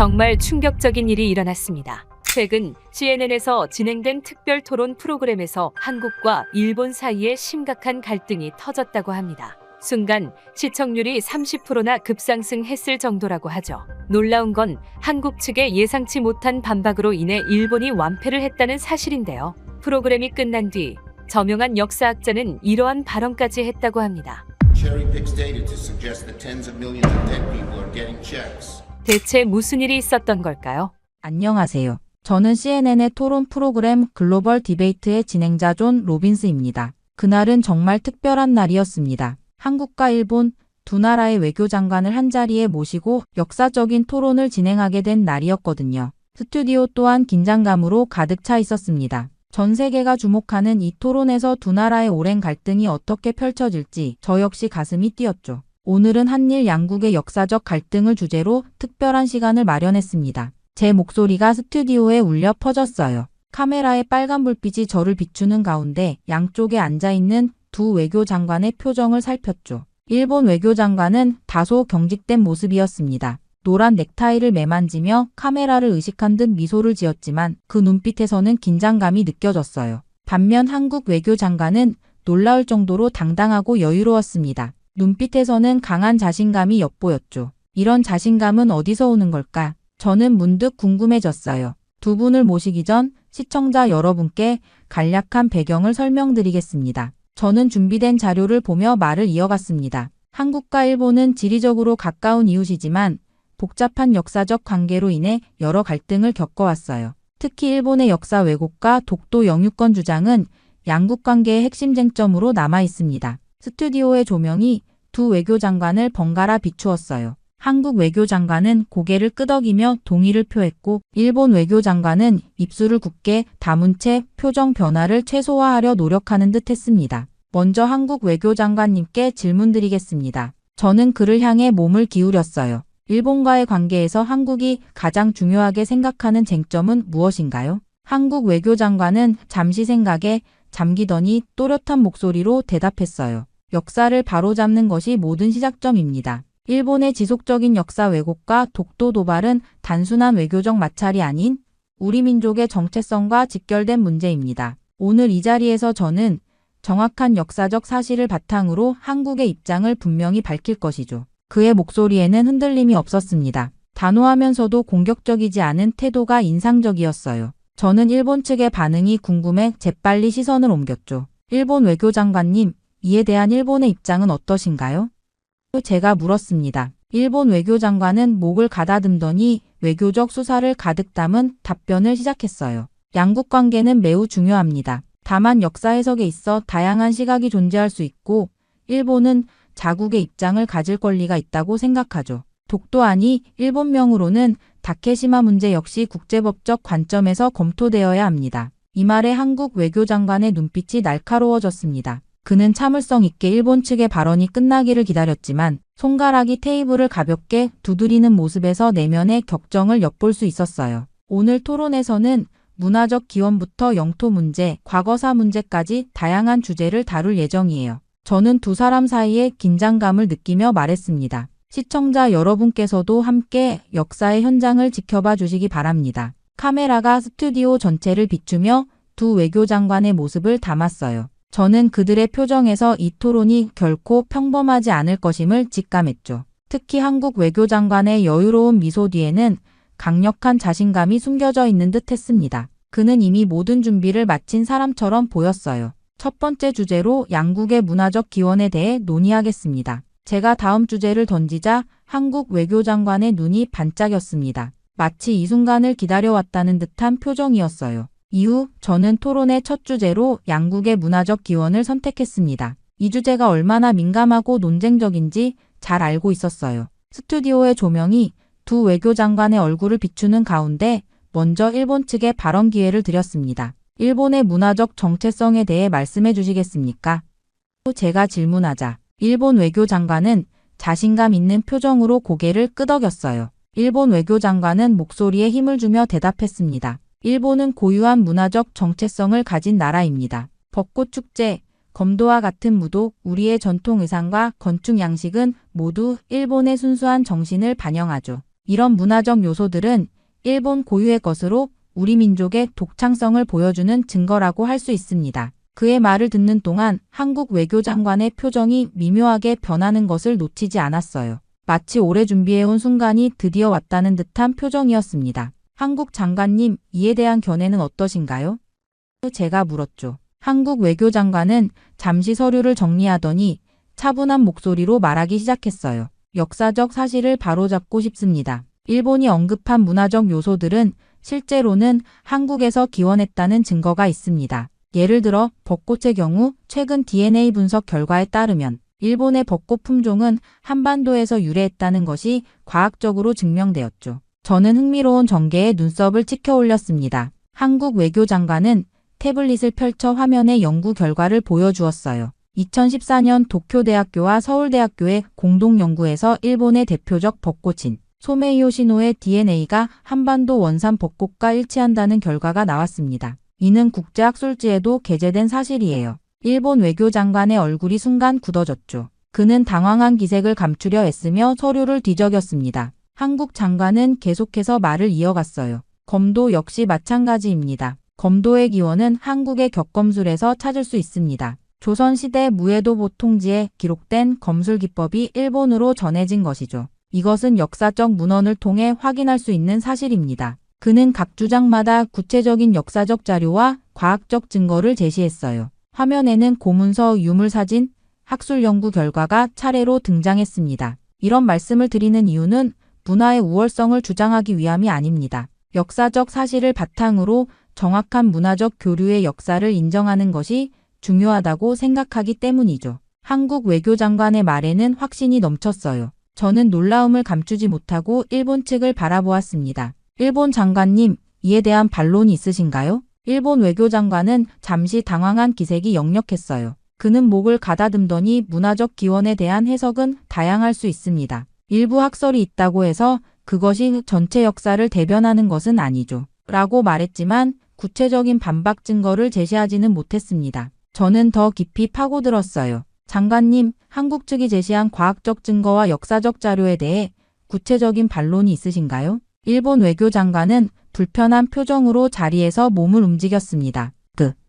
정말 충격적인 일이 일어났습니다. 최근 CNN에서 진행된 특별 토론 프로그램에서 한국과 일본 사이에 심각한 갈등이 터졌다고 합니다. 순간 시청률이 30%나 급상승했을 정도라고 하죠. 놀라운 건 한국 측의 예상치 못한 반박으로 인해 일본이 완패를 했다는 사실인데요. 프로그램이 끝난 뒤 저명한 역사학자는 이러한 발언까지 했다고 합니다. 대체 무슨 일이 있었던 걸까요? 안녕하세요. 저는 CNN의 토론 프로그램 글로벌 디베이트의 진행자 존 로빈스입니다. 그날은 정말 특별한 날이었습니다. 한국과 일본 두 나라의 외교장관을 한자리에 모시고 역사적인 토론을 진행하게 된 날이었거든요. 스튜디오 또한 긴장감으로 가득 차 있었습니다. 전 세계가 주목하는 이 토론에서 두 나라의 오랜 갈등이 어떻게 펼쳐질지 저 역시 가슴이 뛰었죠. 오늘은 한일 양국의 역사적 갈등을 주제로 특별한 시간을 마련했습니다. 제 목소리가 스튜디오에 울려 퍼졌어요. 카메라의 빨간 불빛이 저를 비추는 가운데 양쪽에 앉아있는 두 외교장관의 표정을 살폈죠. 일본 외교장관은 다소 경직된 모습이었습니다. 노란 넥타이를 매만지며 카메라를 의식한 듯 미소를 지었지만 그 눈빛에서는 긴장감이 느껴졌어요. 반면 한국 외교장관은 놀라울 정도로 당당하고 여유로웠습니다. 눈빛에서는 강한 자신감이 엿보였죠. 이런 자신감은 어디서 오는 걸까? 저는 문득 궁금해졌어요. 두 분을 모시기 전 시청자 여러분께 간략한 배경을 설명드리겠습니다. 저는 준비된 자료를 보며 말을 이어갔습니다. 한국과 일본은 지리적으로 가까운 이웃이지만 복잡한 역사적 관계로 인해 여러 갈등을 겪어왔어요. 특히 일본의 역사 왜곡과 독도 영유권 주장은 양국 관계의 핵심 쟁점으로 남아 있습니다. 스튜디오의 조명이 두 외교장관을 번갈아 비추었어요. 한국 외교장관은 고개를 끄덕이며 동의를 표했고 일본 외교장관은 입술을 굳게 다문 채 표정 변화를 최소화하려 노력하는 듯 했습니다. 먼저 한국 외교장관님께 질문드리겠습니다. 저는 그를 향해 몸을 기울였어요. 일본과의 관계에서 한국이 가장 중요하게 생각하는 쟁점은 무엇인가요? 한국 외교장관은 잠시 생각에 잠기더니 또렷한 목소리로 대답했어요. 역사를 바로잡는 것이 모든 시작점입니다. 일본의 지속적인 역사 왜곡과 독도 도발은 단순한 외교적 마찰이 아닌 우리 민족의 정체성과 직결된 문제입니다. 오늘 이 자리에서 저는 정확한 역사적 사실을 바탕으로 한국의 입장을 분명히 밝힐 것이죠. 그의 목소리에는 흔들림이 없었습니다. 단호하면서도 공격적이지 않은 태도가 인상적이었어요. 저는 일본 측의 반응이 궁금해 재빨리 시선을 옮겼죠. 일본 외교장관님, 이에 대한 일본의 입장은 어떠신가요? 제가 물었습니다. 일본 외교장관은 목을 가다듬더니 외교적 수사를 가득 담은 답변을 시작했어요. 양국 관계는 매우 중요합니다. 다만 역사 해석에 있어 다양한 시각이 존재할 수 있고 일본은 자국의 입장을 가질 권리가 있다고 생각하죠. 독도안이 일본명으로는 다케시마 문제 역시 국제법적 관점에서 검토되어야 합니다. 이 말에 한국 외교장관의 눈빛이 날카로워졌습니다. 그는 참을성 있게 일본 측의 발언이 끝나기를 기다렸지만 손가락이 테이블을 가볍게 두드리는 모습에서 내면의 격정을 엿볼 수 있었어요. 오늘 토론에서는 문화적 기원부터 영토 문제, 과거사 문제까지 다양한 주제를 다룰 예정이에요. 저는 두 사람 사이에 긴장감을 느끼며 말했습니다. 시청자 여러분께서도 함께 역사의 현장을 지켜봐 주시기 바랍니다. 카메라가 스튜디오 전체를 비추며 두 외교장관의 모습을 담았어요. 저는 그들의 표정에서 이 토론이 결코 평범하지 않을 것임을 직감했죠. 특히 한국 외교장관의 여유로운 미소 뒤에는 강력한 자신감이 숨겨져 있는 듯 했습니다. 그는 이미 모든 준비를 마친 사람처럼 보였어요. 첫 번째 주제로 양국의 문화적 기원에 대해 논의하겠습니다. 제가 다음 주제를 던지자 한국 외교장관의 눈이 반짝였습니다. 마치 이 순간을 기다려왔다는 듯한 표정이었어요. 이후 저는 토론의 첫 주제로 양국의 문화적 기원을 선택했습니다. 이 주제가 얼마나 민감하고 논쟁적인지 잘 알고 있었어요. 스튜디오의 조명이 두 외교장관의 얼굴을 비추는 가운데 먼저 일본 측에 발언 기회를 드렸습니다. 일본의 문화적 정체성에 대해 말씀해 주시겠습니까? 제가 질문하자 일본 외교장관은 자신감 있는 표정으로 고개를 끄덕였어요. 일본 외교장관은 목소리에 힘을 주며 대답했습니다. 일본은 고유한 문화적 정체성을 가진 나라입니다. 벚꽃 축제, 검도와 같은 무도, 우리의 전통 의상과 건축 양식은 모두 일본의 순수한 정신을 반영하죠. 이런 문화적 요소들은 일본 고유의 것으로 우리 민족의 독창성을 보여주는 증거라고 할 수 있습니다. 그의 말을 듣는 동안 한국 외교장관의 표정이 미묘하게 변하는 것을 놓치지 않았어요. 마치 오래 준비해온 순간이 드디어 왔다는 듯한 표정이었습니다. 한국 장관님, 이에 대한 견해는 어떠신가요? 제가 물었죠. 한국 외교장관은 잠시 서류를 정리하더니 차분한 목소리로 말하기 시작했어요. 역사적 사실을 바로잡고 싶습니다. 일본이 언급한 문화적 요소들은 실제로는 한국에서 기원했다는 증거가 있습니다. 예를 들어 벚꽃의 경우 최근 DNA 분석 결과에 따르면 일본의 벚꽃 품종은 한반도에서 유래했다는 것이 과학적으로 증명되었죠. 저는 흥미로운 전개에 눈썹을 치켜 올렸습니다. 한국 외교장관은 태블릿을 펼쳐 화면에 연구 결과를 보여주었어요. 2014년 도쿄대학교와 서울대학교의 공동연구에서 일본의 대표적 벚꽃인 소메이요시노의 DNA가 한반도 원산 벚꽃과 일치한다는 결과가 나왔습니다. 이는 국제학술지에도 게재된 사실이에요. 일본 외교장관의 얼굴이 순간 굳어졌죠. 그는 당황한 기색을 감추려 애쓰며 서류를 뒤적였습니다. 한국 장관은 계속해서 말을 이어갔어요. 검도 역시 마찬가지입니다. 검도의 기원은 한국의 격검술에서 찾을 수 있습니다. 조선시대 무에도 보통지에 기록된 검술 기법이 일본으로 전해진 것이죠. 이것은 역사적 문헌을 통해 확인할 수 있는 사실입니다. 그는 각 주장마다 구체적인 역사적 자료와 과학적 증거를 제시했어요. 화면에는 고문서, 유물사진, 학술 연구 결과가 차례로 등장했습니다. 이런 말씀을 드리는 이유는 문화의 우월성을 주장하기 위함이 아닙니다. 역사적 사실을 바탕으로 정확한 문화적 교류의 역사를 인정하는 것이 중요하다고 생각하기 때문이죠. 한국 외교장관의 말에는 확신이 넘쳤어요. 저는 놀라움을 감추지 못하고 일본 측을 바라보았습니다. 일본 장관님, 이에 대한 반론이 있으신가요? 일본 외교장관은 잠시 당황한 기색이 역력했어요. 그는 목을 가다듬더니 문화적 기원에 대한 해석은 다양할 수 있습니다. 일부 학설이 있다고 해서 그것이 전체 역사를 대변하는 것은 아니죠. 라고 말했지만 구체적인 반박 증거를 제시하지는 못했습니다. 저는 더 깊이 파고들었어요. 장관님, 한국 측이 제시한 과학적 증거와 역사적 자료에 대해 구체적인 반론이 있으신가요? 일본 외교장관은 불편한 표정으로 자리에서 몸을 움직였습니다.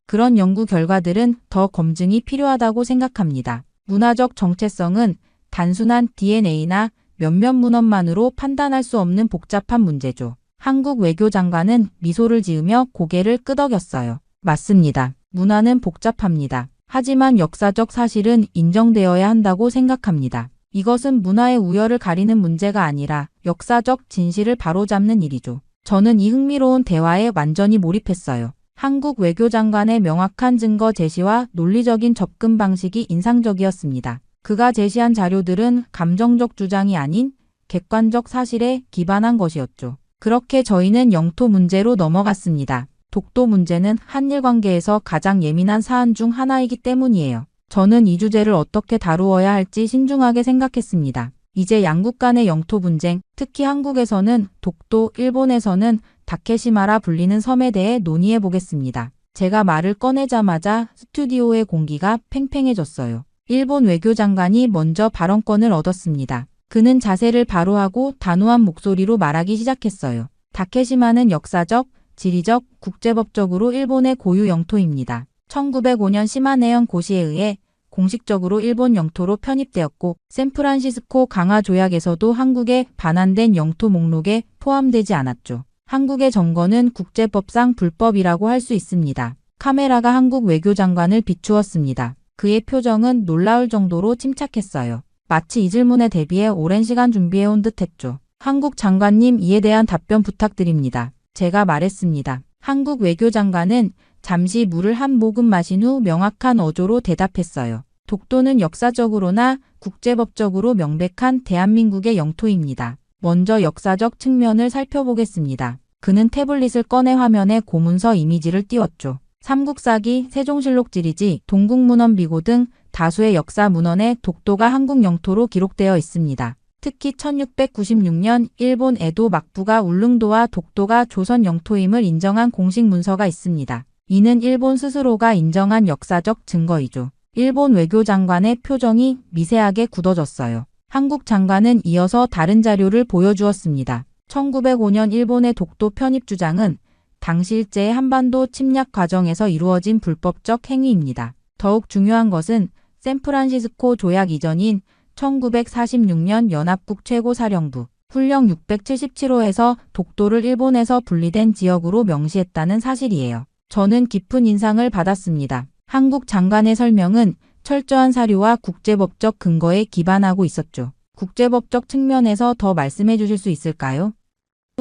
그런 연구 결과들은 더 검증이 필요하다고 생각합니다. 문화적 정체성은 단순한 DNA나 몇몇 문헌만으로 판단할 수 없는 복잡한 문제죠. 한국 외교장관은 미소를 지으며 고개를 끄덕였어요. 맞습니다. 문화는 복잡합니다. 하지만 역사적 사실은 인정되어야 한다고 생각합니다. 이것은 문화의 우열을 가리는 문제가 아니라 역사적 진실을 바로잡는 일이죠. 저는 이 흥미로운 대화에 완전히 몰입했어요. 한국 외교장관의 명확한 증거 제시와 논리적인 접근 방식이 인상적이었습니다. 그가 제시한 자료들은 감정적 주장이 아닌 객관적 사실에 기반한 것이었죠. 그렇게 저희는 영토 문제로 넘어갔습니다. 독도 문제는 한일 관계에서 가장 예민한 사안 중 하나이기 때문이에요. 저는 이 주제를 어떻게 다루어야 할지 신중하게 생각했습니다. 이제 양국 간의 영토 분쟁, 특히 한국에서는 독도, 일본에서는 다케시마라 불리는 섬에 대해 논의해 보겠습니다. 제가 말을 꺼내자마자 스튜디오의 공기가 팽팽해졌어요. 일본 외교장관이 먼저 발언권을 얻었습니다. 그는 자세를 바로 하고 단호한 목소리로 말하기 시작했어요. 다케시마는 역사적, 지리적, 국제법적으로 일본의 고유 영토입니다. 1905년 시마네현 고시에 의해 공식적으로 일본 영토로 편입되었고 샌프란시스코 강화 조약에서도 한국에 반환된 영토 목록에 포함되지 않았죠. 한국의 점거는 국제법상 불법이라고 할 수 있습니다. 카메라가 한국 외교장관을 비추었습니다. 그의 표정은 놀라울 정도로 침착했어요. 마치 이 질문에 대비해 오랜 시간 준비해온 듯했죠. 한국 장관님, 이에 대한 답변 부탁드립니다. 제가 말했습니다. 한국 외교장관은 잠시 물을 한 모금 마신 후 명확한 어조로 대답했어요. 독도는 역사적으로나 국제법적으로 명백한 대한민국의 영토입니다. 먼저 역사적 측면을 살펴보겠습니다. 그는 태블릿을 꺼내 화면에 고문서 이미지를 띄웠죠. 삼국사기, 세종실록 지리지, 동국문헌 비고 등 다수의 역사 문헌에 독도가 한국 영토로 기록되어 있습니다. 특히 1696년 일본 에도 막부가 울릉도와 독도가 조선 영토임을 인정한 공식 문서가 있습니다. 이는 일본 스스로가 인정한 역사적 증거이죠. 일본 외교장관의 표정이 미세하게 굳어졌어요. 한국 장관은 이어서 다른 자료를 보여주었습니다. 1905년 일본의 독도 편입 주장은 당시 일제의 한반도 침략 과정에서 이루어진 불법적 행위입니다. 더욱 중요한 것은 샌프란시스코 조약 이전인 1946년 연합국 최고사령부 훈령 677호에서 독도를 일본에서 분리된 지역으로 명시했다는 사실이에요. 저는 깊은 인상을 받았습니다. 한국 장관의 설명은 철저한 사료와 국제법적 근거에 기반하고 있었죠. 국제법적 측면에서 더 말씀해 주실 수 있을까요?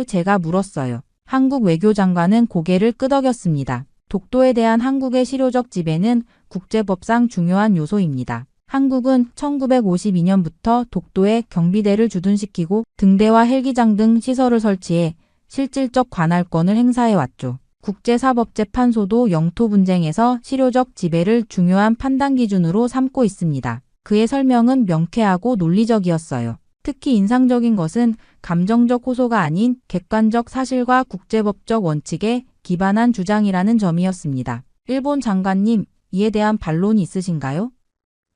제가 물었어요. 한국 외교장관은 고개를 끄덕였습니다. 독도에 대한 한국의 실효적 지배는 국제법상 중요한 요소입니다. 한국은 1952년부터 독도에 경비대를 주둔시키고 등대와 헬기장 등 시설을 설치해 실질적 관할권을 행사해왔죠. 국제사법재판소도 영토 분쟁에서 실효적 지배를 중요한 판단 기준으로 삼고 있습니다. 그의 설명은 명쾌하고 논리적이었어요. 특히 인상적인 것은 감정적 호소가 아닌 객관적 사실과 국제법적 원칙에 기반한 주장이라는 점이었습니다. 일본 장관님, 이에 대한 반론이 있으신가요?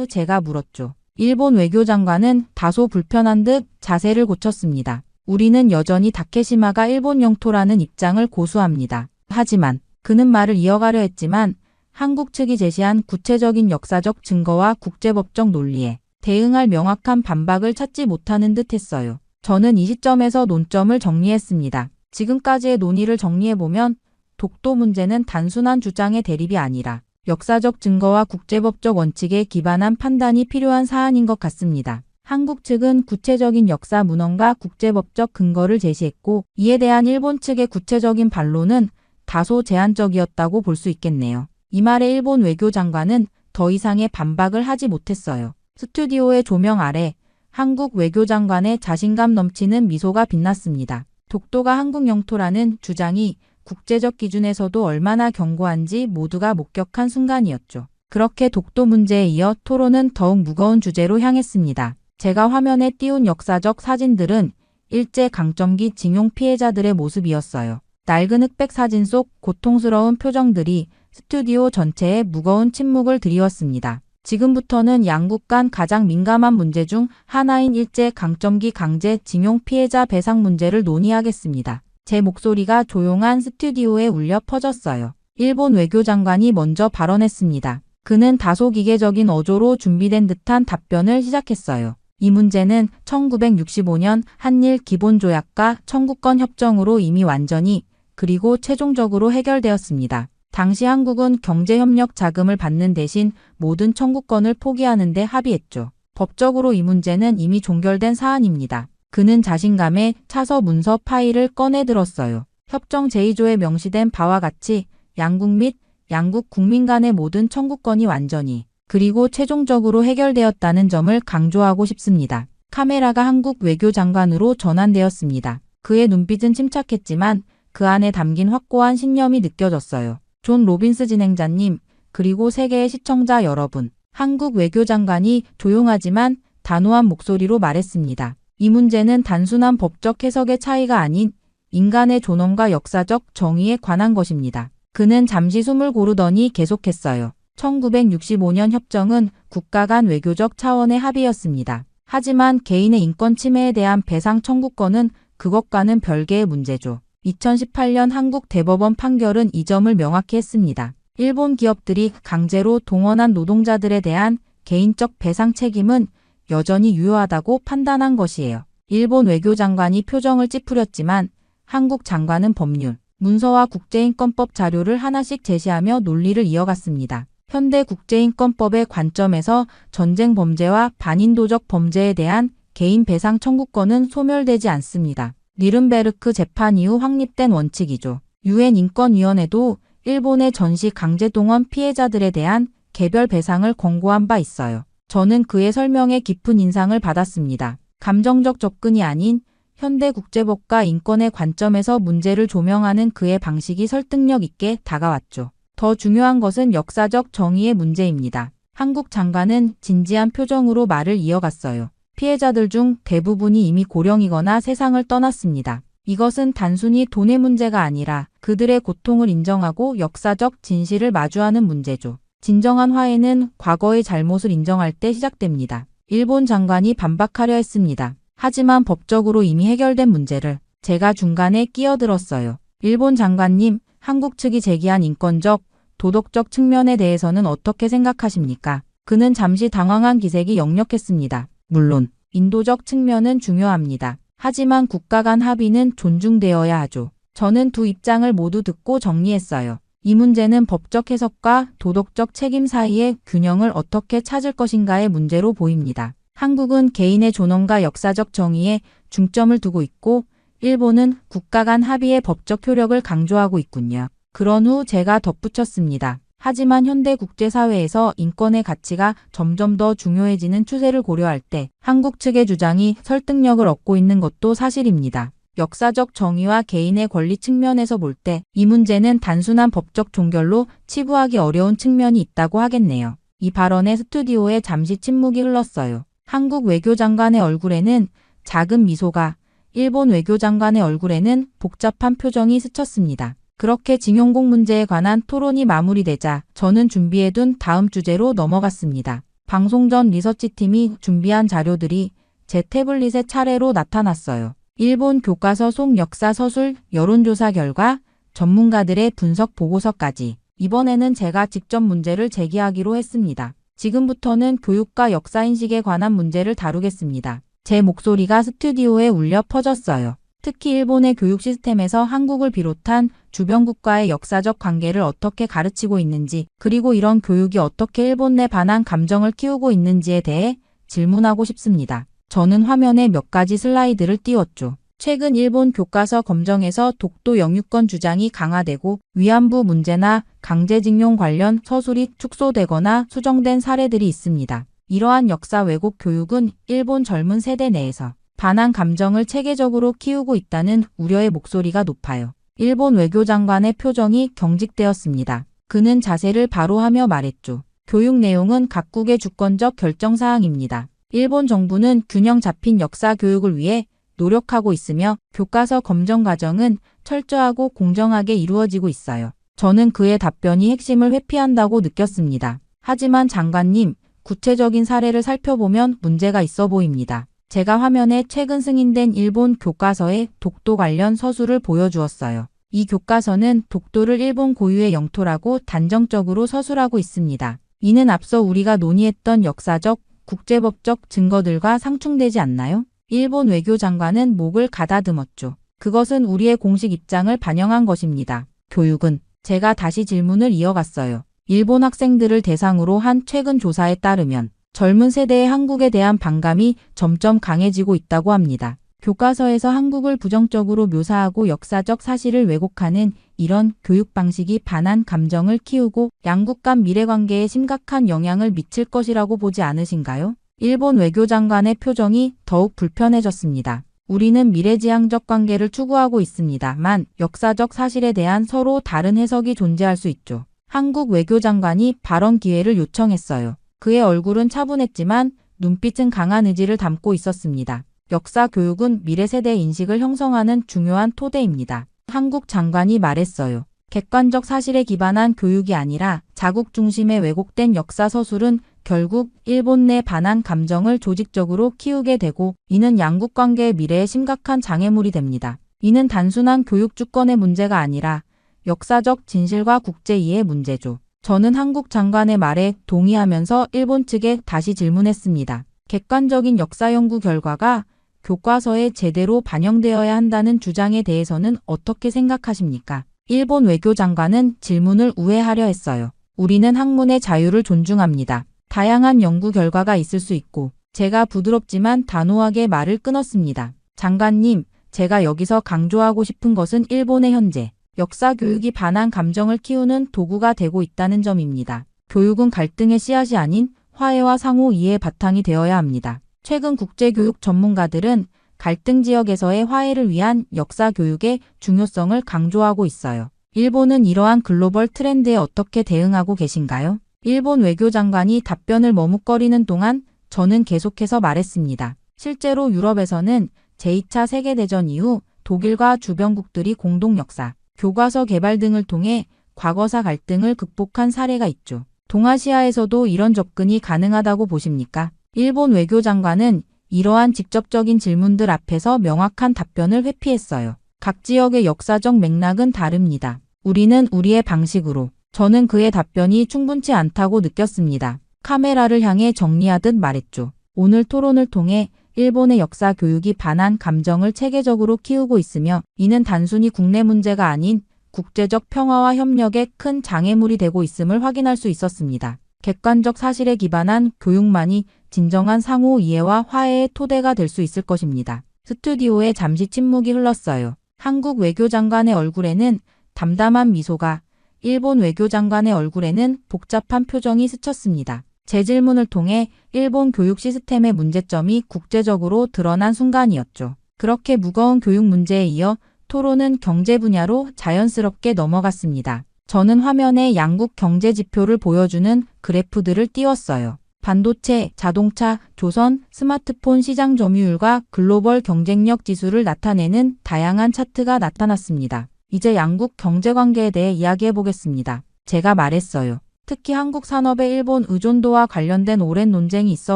제가 물었죠. 일본 외교장관은 다소 불편한 듯 자세를 고쳤습니다. 우리는 여전히 다케시마가 일본 영토라는 입장을 고수합니다. 하지만 그는 말을 이어가려 했지만 한국 측이 제시한 구체적인 역사적 증거와 국제법적 논리에 대응할 명확한 반박을 찾지 못하는 듯 했어요. 저는 이 시점에서 논점을 정리했습니다. 지금까지의 논의를 정리해보면 독도 문제는 단순한 주장의 대립이 아니라 역사적 증거와 국제법적 원칙에 기반한 판단이 필요한 사안인 것 같습니다. 한국 측은 구체적인 역사 문헌과 국제법적 근거를 제시했고 이에 대한 일본 측의 구체적인 반론은 다소 제한적이었다고 볼 수 있겠네요. 이 말에 일본 외교장관은 더 이상의 반박을 하지 못했어요. 스튜디오의 조명 아래 한국 외교장관의 자신감 넘치는 미소가 빛났습니다. 독도가 한국 영토라는 주장이 국제적 기준에서도 얼마나 견고한지 모두가 목격한 순간이었죠. 그렇게 독도 문제에 이어 토론은 더욱 무거운 주제로 향했습니다. 제가 화면에 띄운 역사적 사진들은 일제 강점기 징용 피해자들의 모습이었어요. 낡은 흑백 사진 속 고통스러운 표정들이 스튜디오 전체에 무거운 침묵을 드리웠습니다. 지금부터는 양국 간 가장 민감한 문제 중 하나인 일제 강점기 강제 징용 피해자 배상 문제를 논의하겠습니다. 제 목소리가 조용한 스튜디오에 울려 퍼졌어요. 일본 외교장관이 먼저 발언했습니다. 그는 다소 기계적인 어조로 준비된 듯한 답변을 시작했어요. 이 문제는 1965년 한일 기본조약과 청구권 협정으로 이미 완전히 그리고 최종적으로 해결되었습니다. 당시 한국은 경제협력 자금을 받는 대신 모든 청구권을 포기하는 데 합의했죠. 법적으로 이 문제는 이미 종결된 사안입니다. 그는 자신감에 차서 문서 파일을 꺼내들었어요. 협정 제2조에 명시된 바와 같이 양국 및 양국 국민 간의 모든 청구권이 완전히 그리고 최종적으로 해결되었다는 점을 강조하고 싶습니다. 카메라가 한국 외교장관으로 전환되었습니다. 그의 눈빛은 침착했지만 그 안에 담긴 확고한 신념이 느껴졌어요. 존 로빈스 진행자님, 그리고 세계의 시청자 여러분, 한국 외교장관이 조용하지만 단호한 목소리로 말했습니다. 이 문제는 단순한 법적 해석의 차이가 아닌 인간의 존엄과 역사적 정의에 관한 것입니다. 그는 잠시 숨을 고르더니 계속했어요. 1965년 협정은 국가 간 외교적 차원의 합의였습니다. 하지만 개인의 인권 침해에 대한 배상 청구권은 그것과는 별개의 문제죠. 2018년 한국 대법원 판결은 이 점을 명확히 했습니다. 일본 기업들이 강제로 동원한 노동자들에 대한 개인적 배상 책임은 여전히 유효하다고 판단한 것이에요. 일본 외교장관이 표정을 찌푸렸지만 한국 장관은 법률, 문서와 국제인권법 자료를 하나씩 제시하며 논리를 이어갔습니다. 현대 국제인권법의 관점에서 전쟁 범죄와 반인도적 범죄에 대한 개인 배상 청구권은 소멸되지 않습니다. 니른베르크 재판 이후 확립된 원칙이죠. 유엔 인권위원회도 일본의 전시 강제동원 피해자들에 대한 개별 배상을 권고한 바 있어요. 저는 그의 설명에 깊은 인상을 받았습니다. 감정적 접근이 아닌 현대 국제법과 인권의 관점에서 문제를 조명하는 그의 방식이 설득력 있게 다가왔죠. 더 중요한 것은 역사적 정의의 문제입니다. 한국 장관은 진지한 표정으로 말을 이어갔어요. 피해자들 중 대부분이 이미 고령이거나 세상을 떠났습니다. 이것은 단순히 돈의 문제가 아니라 그들의 고통을 인정하고 역사적 진실을 마주하는 문제죠. 진정한 화해는 과거의 잘못을 인정할 때 시작됩니다. 일본 장관이 반박하려 했습니다. 하지만 법적으로 이미 해결된 문제를 제가 중간에 끼어들었어요. 일본 장관님, 한국 측이 제기한 인권적, 도덕적 측면에 대해서는 어떻게 생각하십니까? 그는 잠시 당황한 기색이 역력했습니다. 물론 인도적 측면은 중요합니다. 하지만 국가 간 합의는 존중되어야 하죠. 저는 두 입장을 모두 듣고 정리했어요. 이 문제는 법적 해석과 도덕적 책임 사이의 균형을 어떻게 찾을 것인가의 문제로 보입니다. 한국은 개인의 존엄과 역사적 정의에 중점을 두고 있고 일본은 국가 간 합의의 법적 효력을 강조하고 있군요. 그런 후 제가 덧붙였습니다. 하지만 현대 국제사회에서 인권의 가치가 점점 더 중요해지는 추세를 고려할 때 한국 측의 주장이 설득력을 얻고 있는 것도 사실입니다. 역사적 정의와 개인의 권리 측면에서 볼 때 이 문제는 단순한 법적 종결로 치부하기 어려운 측면이 있다고 하겠네요. 이 발언에 스튜디오에 잠시 침묵이 흘렀어요. 한국 외교장관의 얼굴에는 작은 미소가, 일본 외교장관의 얼굴에는 복잡한 표정이 스쳤습니다. 그렇게 징용공 문제에 관한 토론이 마무리되자 저는 준비해둔 다음 주제로 넘어갔습니다. 방송 전 리서치팀이 준비한 자료들이 제 태블릿에 차례로 나타났어요. 일본 교과서 속 역사 서술 여론조사 결과, 전문가들의 분석 보고서까지. 이번에는 제가 직접 문제를 제기하기로 했습니다. 지금부터는 교육과 역사인식에 관한 문제를 다루겠습니다. 제 목소리가 스튜디오에 울려 퍼졌어요. 특히 일본의 교육 시스템에서 한국을 비롯한 주변 국가의 역사적 관계를 어떻게 가르치고 있는지, 그리고 이런 교육이 어떻게 일본 내 반한 감정을 키우고 있는지에 대해 질문하고 싶습니다. 저는 화면에 몇 가지 슬라이드를 띄웠죠. 최근 일본 교과서 검정에서 독도 영유권 주장이 강화되고 위안부 문제나 강제징용 관련 서술이 축소되거나 수정된 사례들이 있습니다. 이러한 역사 왜곡 교육은 일본 젊은 세대 내에서 반한 감정을 체계적으로 키우고 있다는 우려의 목소리가 높아요. 일본 외교장관의 표정이 경직되었습니다. 그는 자세를 바로 하며 말했죠. 교육 내용은 각국의 주권적 결정사항입니다. 일본 정부는 균형 잡힌 역사 교육을 위해 노력하고 있으며 교과서 검정 과정은 철저하고 공정하게 이루어지고 있어요. 저는 그의 답변이 핵심을 회피한다고 느꼈습니다. 하지만 장관님, 구체적인 사례를 살펴보면 문제가 있어 보입니다. 제가 화면에 최근 승인된 일본 교과서의 독도 관련 서술을 보여주었어요. 이 교과서는 독도를 일본 고유의 영토라고 단정적으로 서술하고 있습니다. 이는 앞서 우리가 논의했던 역사적, 국제법적 증거들과 상충되지 않나요? 일본 외교장관은 목을 가다듬었죠. 그것은 우리의 공식 입장을 반영한 것입니다. 교육은? 제가 다시 질문을 이어갔어요. 일본 학생들을 대상으로 한 최근 조사에 따르면 젊은 세대의 한국에 대한 반감이 점점 강해지고 있다고 합니다. 교과서에서 한국을 부정적으로 묘사하고 역사적 사실을 왜곡하는 이런 교육 방식이 반한 감정을 키우고 양국 간 미래관계에 심각한 영향을 미칠 것이라고 보지 않으신가요? 일본 외교장관의 표정이 더욱 불편해졌습니다. 우리는 미래지향적 관계를 추구하고 있습니다만 역사적 사실에 대한 서로 다른 해석이 존재할 수 있죠. 한국 외교장관이 발언 기회를 요청했어요. 그의 얼굴은 차분했지만 눈빛은 강한 의지를 담고 있었습니다. 역사 교육은 미래 세대의 인식을 형성하는 중요한 토대입니다. 한국 장관이 말했어요. 객관적 사실에 기반한 교육이 아니라 자국 중심의 왜곡된 역사 서술은 결국 일본 내 반한 감정을 조직적으로 키우게 되고 이는 양국 관계의 미래에 심각한 장애물이 됩니다. 이는 단순한 교육 주권의 문제가 아니라 역사적 진실과 국제이해의 문제죠. 저는 한국 장관의 말에 동의하면서 일본 측에 다시 질문했습니다. 객관적인 역사 연구 결과가 교과서에 제대로 반영되어야 한다는 주장에 대해서는 어떻게 생각하십니까? 일본 외교장관은 질문을 우회하려 했어요. 우리는 학문의 자유를 존중합니다. 다양한 연구 결과가 있을 수 있고 제가 부드럽지만 단호하게 말을 끊었습니다. 장관님, 제가 여기서 강조하고 싶은 것은 일본의 현재 역사 교육이 반한 감정을 키우는 도구가 되고 있다는 점입니다. 교육은 갈등의 씨앗이 아닌 화해와 상호 이해의 바탕이 되어야 합니다. 최근 국제교육 전문가들은 갈등 지역에서의 화해를 위한 역사 교육의 중요성을 강조하고 있어요. 일본은 이러한 글로벌 트렌드에 어떻게 대응하고 계신가요? 일본 외교장관이 답변을 머뭇거리는 동안 저는 계속해서 말했습니다. 실제로 유럽에서는 제2차 세계대전 이후 독일과 주변국들이 공동 역사, 교과서 개발 등을 통해 과거사 갈등을 극복한 사례가 있죠. 동아시아에서도 이런 접근이 가능하다고 보십니까? 일본 외교장관은 이러한 직접적인 질문들 앞에서 명확한 답변을 회피했어요. 각 지역의 역사적 맥락은 다릅니다. 우리는 우리의 방식으로. 저는 그의 답변이 충분치 않다고 느꼈습니다. 카메라를 향해 정리하듯 말했죠. 오늘 토론을 통해 일본의 역사 교육이 반한 감정을 체계적으로 키우고 있으며 이는 단순히 국내 문제가 아닌 국제적 평화와 협력에 큰 장애물이 되고 있음을 확인할 수 있었습니다. 객관적 사실에 기반한 교육만이 진정한 상호 이해와 화해의 토대가 될 수 있을 것입니다. 스튜디오에 잠시 침묵이 흘렀어요. 한국 외교장관의 얼굴에는 담담한 미소가, 일본 외교장관의 얼굴에는 복잡한 표정이 스쳤습니다. 제 질문을 통해 일본 교육 시스템의 문제점이 국제적으로 드러난 순간이었죠. 그렇게 무거운 교육 문제에 이어 토론은 경제 분야로 자연스럽게 넘어갔습니다. 저는 화면에 양국 경제 지표를 보여주는 그래프들을 띄웠어요. 반도체, 자동차, 조선, 스마트폰 시장 점유율과 글로벌 경쟁력 지수를 나타내는 다양한 차트가 나타났습니다. 이제 양국 경제 관계에 대해 이야기해 보겠습니다. 제가 말했어요. 특히 한국 산업의 일본 의존도와 관련된 오랜 논쟁이 있어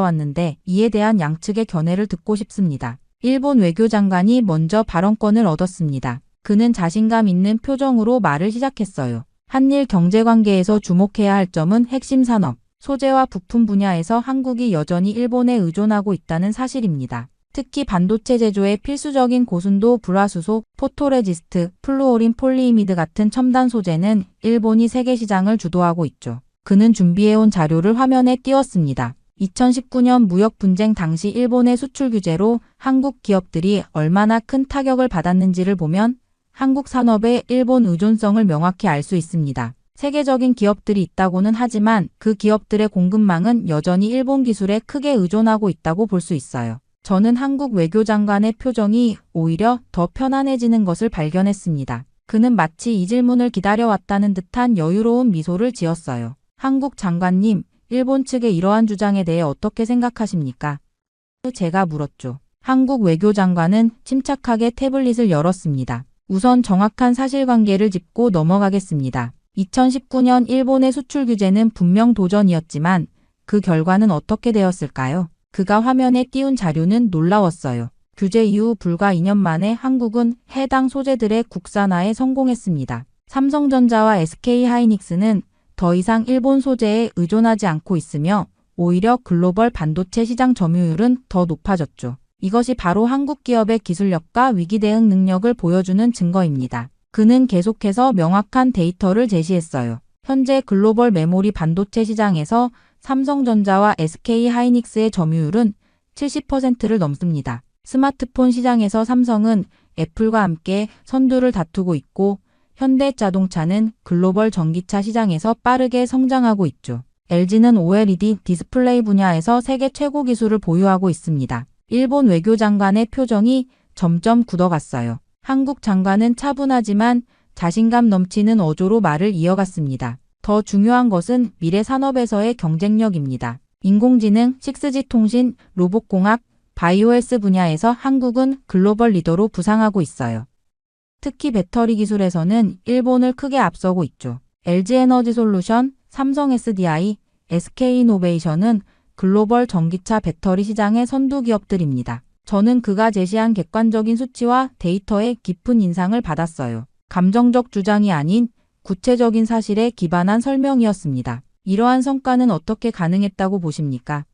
왔는데 이에 대한 양측의 견해를 듣고 싶습니다. 일본 외교장관이 먼저 발언권을 얻었습니다. 그는 자신감 있는 표정으로 말을 시작했어요. 한일 경제관계에서 주목해야 할 점은 핵심 산업, 소재와 부품 분야에서 한국이 여전히 일본에 의존하고 있다는 사실입니다. 특히 반도체 제조에 필수적인 고순도 불화수소, 포토레지스트, 플루오린 폴리이미드 같은 첨단 소재는 일본이 세계 시장을 주도하고 있죠. 그는 준비해온 자료를 화면에 띄웠습니다. 2019년 무역 분쟁 당시 일본의 수출 규제로 한국 기업들이 얼마나 큰 타격을 받았는지를 보면 한국 산업의 일본 의존성을 명확히 알 수 있습니다. 세계적인 기업들이 있다고는 하지만 그 기업들의 공급망은 여전히 일본 기술에 크게 의존하고 있다고 볼 수 있어요. 저는 한국 외교장관의 표정이 오히려 더 편안해지는 것을 발견했습니다. 그는 마치 이 질문을 기다려왔다는 듯한 여유로운 미소를 지었어요. 한국 장관님, 일본 측의 이러한 주장에 대해 어떻게 생각하십니까? 제가 물었죠. 한국 외교장관은 침착하게 태블릿을 열었습니다. 우선 정확한 사실관계를 짚고 넘어가겠습니다. 2019년 일본의 수출 규제는 분명 도전이었지만 그 결과는 어떻게 되었을까요? 그가 화면에 띄운 자료는 놀라웠어요. 규제 이후 불과 2년 만에 한국은 해당 소재들의 국산화에 성공했습니다. 삼성전자와 SK하이닉스는 더 이상 일본 소재에 의존하지 않고 있으며 오히려 글로벌 반도체 시장 점유율은 더 높아졌죠. 이것이 바로 한국 기업의 기술력과 위기 대응 능력을 보여주는 증거입니다. 그는 계속해서 명확한 데이터를 제시했어요. 현재 글로벌 메모리 반도체 시장에서 삼성전자와 SK하이닉스의 점유율은 70%를 넘습니다. 스마트폰 시장에서 삼성은 애플과 함께 선두를 다투고 있고 현대자동차는 글로벌 전기차 시장에서 빠르게 성장하고 있죠. LG는 OLED 디스플레이 분야에서 세계 최고 기술을 보유하고 있습니다. 일본 외교장관의 표정이 점점 굳어갔어요. 한국 장관은 차분하지만 자신감 넘치는 어조로 말을 이어갔습니다. 더 중요한 것은 미래 산업에서의 경쟁력입니다. 인공지능, 6G 통신, 로봇공학, 바이오헬스 분야에서 한국은 글로벌 리더로 부상하고 있어요. 특히 배터리 기술에서는 일본을 크게 앞서고 있죠. LG에너지솔루션, 삼성 SDI, SK이노베이션은 글로벌 전기차 배터리 시장의 선두 기업들입니다. 저는 그가 제시한 객관적인 수치와 데이터에 깊은 인상을 받았어요. 감정적 주장이 아닌 구체적인 사실에 기반한 설명이었습니다. 이러한 성과는 어떻게 가능했다고 보십니까?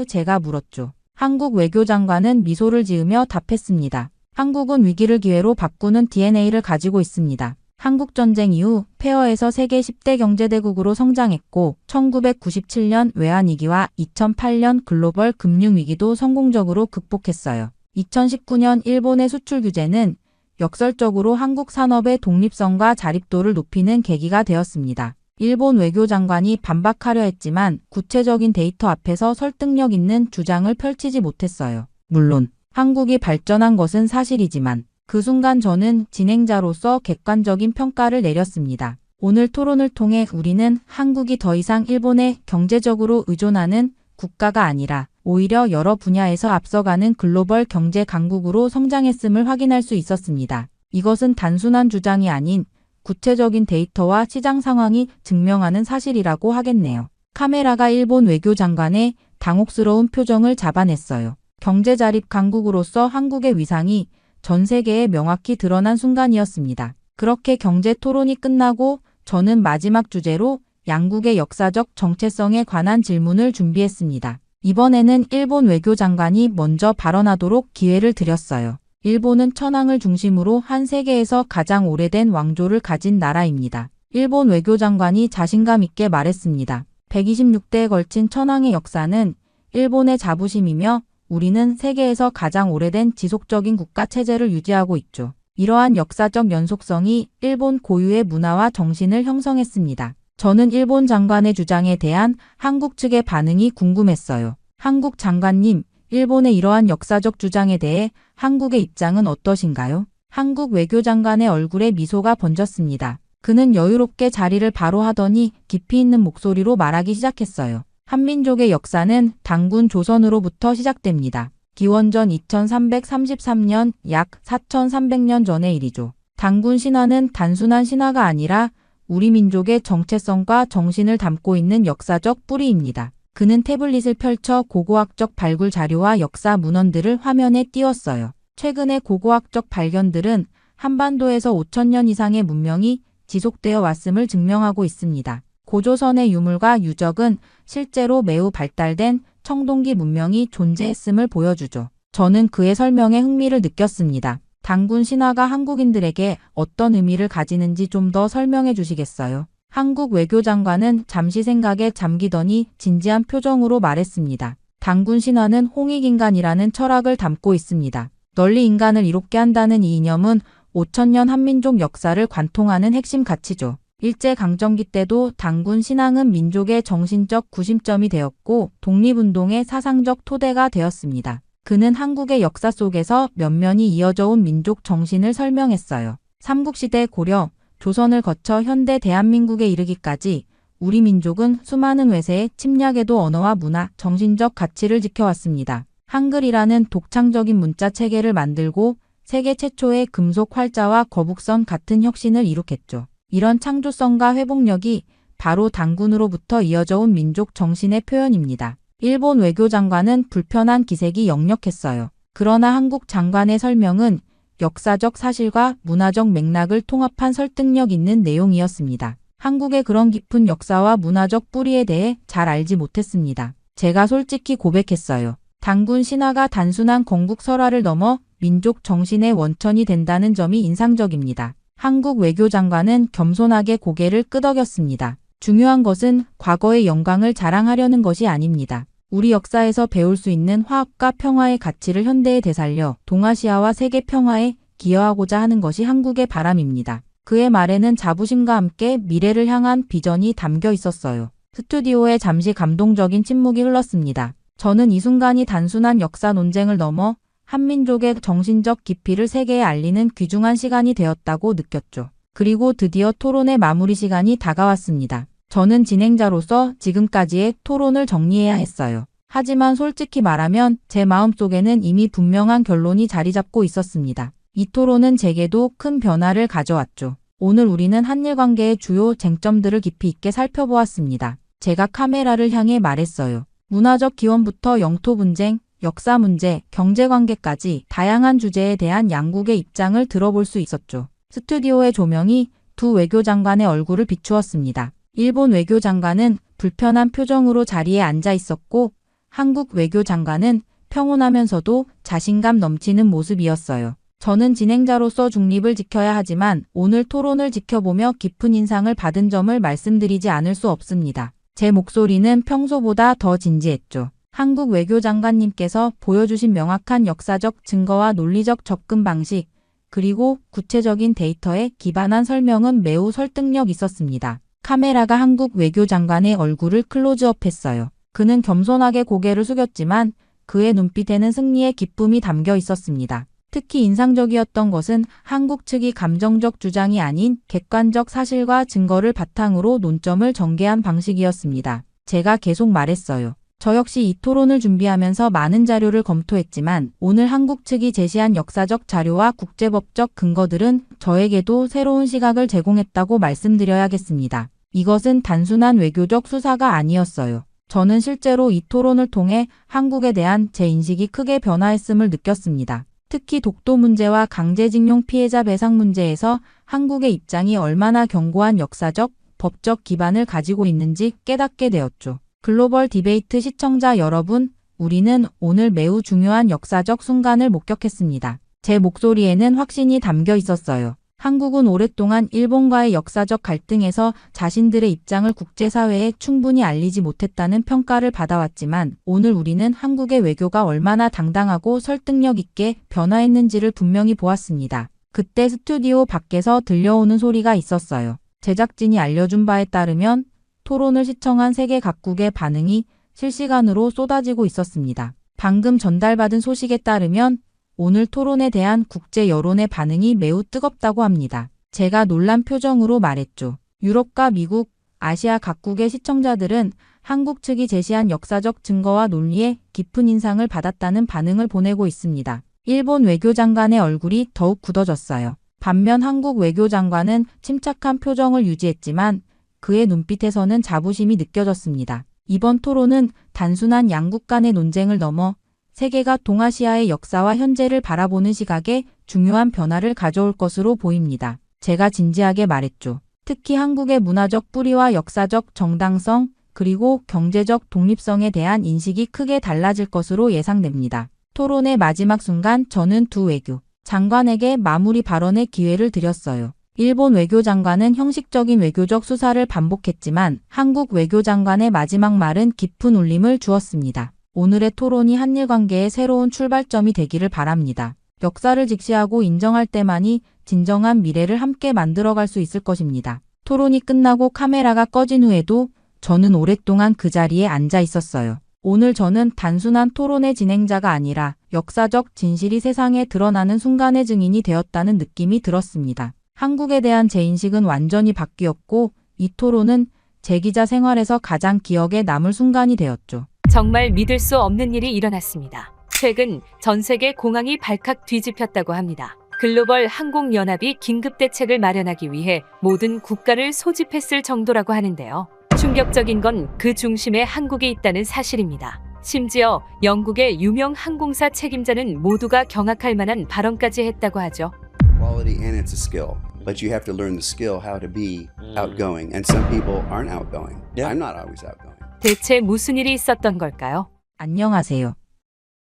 제가 물었죠. 한국 외교장관은 미소를 지으며 답했습니다. 한국은 위기를 기회로 바꾸는 DNA를 가지고 있습니다. 한국전쟁 이후 폐허에서 세계 10대 경제대국으로 성장했고 1997년 외환위기와 2008년 글로벌 금융위기도 성공적으로 극복했어요. 2019년 일본의 수출 규제는 역설적으로 한국 산업의 독립성과 자립도를 높이는 계기가 되었습니다. 일본 외교장관이 반박하려 했지만 구체적인 데이터 앞에서 설득력 있는 주장을 펼치지 못했어요. 물론 한국이 발전한 것은 사실이지만 그 순간 저는 진행자로서 객관적인 평가를 내렸습니다. 오늘 토론을 통해 우리는 한국이 더 이상 일본에 경제적으로 의존하는 국가가 아니라 오히려 여러 분야에서 앞서가는 글로벌 경제 강국으로 성장했음을 확인할 수 있었습니다. 이것은 단순한 주장이 아닌 구체적인 데이터와 시장 상황이 증명하는 사실이라고 하겠네요. 카메라가 일본 외교장관의 당혹스러운 표정을 잡아냈어요. 경제 자립 강국으로서 한국의 위상이 전 세계에 명확히 드러난 순간이었습니다. 그렇게 경제 토론이 끝나고 저는 마지막 주제로 양국의 역사적 정체성에 관한 질문을 준비했습니다. 이번에는 일본 외교장관이 먼저 발언하도록 기회를 드렸어요. 일본은 천황을 중심으로 한 세계에서 가장 오래된 왕조를 가진 나라입니다. 일본 외교장관이 자신감 있게 말했습니다. 126대에 걸친 천황의 역사는 일본의 자부심이며 우리는 세계에서 가장 오래된 지속적인 국가 체제를 유지하고 있죠. 이러한 역사적 연속성이 일본 고유의 문화와 정신을 형성했습니다. 저는 일본 장관의 주장에 대한 한국 측의 반응이 궁금했어요. 한국 장관님, 일본의 이러한 역사적 주장에 대해 한국의 입장은 어떠신가요? 한국 외교장관의 얼굴에 미소가 번졌습니다. 그는 여유롭게 자리를 바로 하더니 깊이 있는 목소리로 말하기 시작했어요. 한민족의 역사는 단군 조선으로부터 시작됩니다. 기원전 2333년 약 4300년 전의 일이죠. 단군 신화는 단순한 신화가 아니라 우리 민족의 정체성과 정신을 담고 있는 역사적 뿌리입니다. 그는 태블릿을 펼쳐 고고학적 발굴 자료와 역사 문헌들을 화면에 띄웠어요. 최근의 고고학적 발견들은 한반도에서 5000년 이상의 문명이 지속되어 왔음을 증명하고 있습니다. 고조선의 유물과 유적은 실제로 매우 발달된 청동기 문명이 존재했음을 보여주죠. 저는 그의 설명에 흥미를 느꼈습니다. 단군 신화가 한국인들에게 어떤 의미를 가지는지 좀 더 설명해 주시겠어요? 한국 외교장관은 잠시 생각에 잠기더니 진지한 표정으로 말했습니다. 단군 신화는 홍익인간이라는 철학을 담고 있습니다. 널리 인간을 이롭게 한다는 이 이념은 5000년 한민족 역사를 관통하는 핵심 가치죠. 일제강점기 때도 단군 신앙은 민족의 정신적 구심점이 되었고 독립운동의 사상적 토대가 되었습니다. 그는 한국의 역사 속에서 면면이 이어져 온 민족 정신을 설명했어요. 삼국시대 고려, 조선을 거쳐 현대 대한민국에 이르기까지 우리 민족은 수많은 외세의 침략에도 언어와 문화, 정신적 가치를 지켜왔습니다. 한글이라는 독창적인 문자 체계를 만들고 세계 최초의 금속 활자와 거북선 같은 혁신을 이룩했죠. 이런 창조성과 회복력이 바로 단군으로부터 이어져 온 민족 정신의 표현입니다. 일본 외교장관은 불편한 기색이 역력했어요. 그러나 한국 장관의 설명은 역사적 사실과 문화적 맥락을 통합한 설득력 있는 내용이었습니다. 한국의 그런 깊은 역사와 문화적 뿌리에 대해 잘 알지 못했습니다. 제가 솔직히 고백했어요. 단군 신화가 단순한 건국 설화를 넘어 민족 정신의 원천이 된다는 점이 인상적입니다. 한국 외교장관은 겸손하게 고개를 끄덕였습니다. 중요한 것은 과거의 영광을 자랑하려는 것이 아닙니다. 우리 역사에서 배울 수 있는 화합과 평화의 가치를 현대에 되살려 동아시아와 세계 평화에 기여하고자 하는 것이 한국의 바람입니다. 그의 말에는 자부심과 함께 미래를 향한 비전이 담겨 있었어요. 스튜디오에 잠시 감동적인 침묵이 흘렀습니다. 저는 이 순간이 단순한 역사 논쟁을 넘어 한민족의 정신적 깊이를 세계에 알리는 귀중한 시간이 되었다고 느꼈죠. 그리고 드디어 토론의 마무리 시간이 다가왔습니다. 저는 진행자로서 지금까지의 토론을 정리해야 했어요. 하지만 솔직히 말하면 제 마음속에는 이미 분명한 결론이 자리 잡고 있었습니다. 이 토론은 제게도 큰 변화를 가져왔죠. 오늘 우리는 한일 관계의 주요 쟁점들을 깊이 있게 살펴보았습니다. 제가 카메라를 향해 말했어요. 문화적 기원부터 영토 분쟁, 역사 문제, 경제관계까지 다양한 주제에 대한 양국의 입장을 들어볼 수 있었죠. 스튜디오의 조명이 두 외교장관의 얼굴을 비추었습니다. 일본 외교장관은 불편한 표정으로 자리에 앉아 있었고 한국 외교장관은 평온하면서도 자신감 넘치는 모습이었어요. 저는 진행자로서 중립을 지켜야 하지만 오늘 토론을 지켜보며 깊은 인상을 받은 점을 말씀드리지 않을 수 없습니다. 제 목소리는 평소보다 더 진지했죠. 한국 외교장관님께서 보여주신 명확한 역사적 증거와 논리적 접근 방식, 그리고 구체적인 데이터에 기반한 설명은 매우 설득력 있었습니다. 카메라가 한국 외교장관의 얼굴을 클로즈업했어요. 그는 겸손하게 고개를 숙였지만 그의 눈빛에는 승리의 기쁨이 담겨 있었습니다. 특히 인상적이었던 것은 한국 측이 감정적 주장이 아닌 객관적 사실과 증거를 바탕으로 논점을 전개한 방식이었습니다. 제가 계속 말했어요. 저 역시 이 토론을 준비하면서 많은 자료를 검토했지만 오늘 한국 측이 제시한 역사적 자료와 국제법적 근거들은 저에게도 새로운 시각을 제공했다고 말씀드려야겠습니다. 이것은 단순한 외교적 수사가 아니었어요. 저는 실제로 이 토론을 통해 한국에 대한 제 인식이 크게 변화했음을 느꼈습니다. 특히 독도 문제와 강제징용 피해자 배상 문제에서 한국의 입장이 얼마나 견고한 역사적, 법적 기반을 가지고 있는지 깨닫게 되었죠. 글로벌 디베이트 시청자 여러분, 우리는 오늘 매우 중요한 역사적 순간을 목격했습니다. 제 목소리에는 확신이 담겨 있었어요. 한국은 오랫동안 일본과의 역사적 갈등에서 자신들의 입장을 국제사회에 충분히 알리지 못했다는 평가를 받아왔지만 오늘 우리는 한국의 외교가 얼마나 당당하고 설득력 있게 변화했는지를 분명히 보았습니다. 그때 스튜디오 밖에서 들려오는 소리가 있었어요. 제작진이 알려준 바에 따르면 토론을 시청한 세계 각국의 반응이 실시간으로 쏟아지고 있었습니다. 방금 전달받은 소식에 따르면 오늘 토론에 대한 국제 여론의 반응이 매우 뜨겁다고 합니다. 제가 놀란 표정으로 말했죠. 유럽과 미국, 아시아 각국의 시청자들은 한국 측이 제시한 역사적 증거와 논리에 깊은 인상을 받았다는 반응을 보내고 있습니다. 일본 외교장관의 얼굴이 더욱 굳어졌어요. 반면 한국 외교장관은 침착한 표정을 유지했지만 그의 눈빛에서는 자부심이 느껴졌습니다. 이번 토론은 단순한 양국 간의 논쟁을 넘어 세계가 동아시아의 역사와 현재를 바라보는 시각에 중요한 변화를 가져올 것으로 보입니다. 제가 진지하게 말했죠. 특히 한국의 문화적 뿌리와 역사적 정당성 그리고 경제적 독립성에 대한 인식이 크게 달라질 것으로 예상됩니다. 토론의 마지막 순간 저는 두 외교 장관에게 마무리 발언의 기회를 드렸어요. 일본 외교장관은 형식적인 외교적 수사를 반복했지만 한국 외교장관의 마지막 말은 깊은 울림을 주었습니다. 오늘의 토론이 한일 관계의 새로운 출발점이 되기를 바랍니다. 역사를 직시하고 인정할 때만이 진정한 미래를 함께 만들어갈 수 있을 것입니다. 토론이 끝나고 카메라가 꺼진 후에도 저는 오랫동안 그 자리에 앉아 있었어요. 오늘 저는 단순한 토론의 진행자가 아니라 역사적 진실이 세상에 드러나는 순간의 증인이 되었다는 느낌이 들었습니다. 한국에 대한 제 인식은 완전히 바뀌었고 이 토론은 제 기자 생활에서 가장 기억에 남을 순간이 되었죠. 정말 믿을 수 없는 일이 일어났습니다. 최근 전 세계 공항이 발칵 뒤집혔다고 합니다. 글로벌 항공연합이 긴급대책을 마련하기 위해 모든 국가를 소집했을 정도라고 하는데요. 충격적인 건 그 중심에 한국이 있다는 사실입니다. 심지어 영국의 유명 항공사 책임자는 모두가 경악할 만한 발언까지 했다고 하죠. Quality and it's a skill, but you have to learn the skill how to be outgoing, and some people aren't outgoing. I'm not always outgoing. 대체 무슨 일이 있었던 걸까요? 안녕하세요.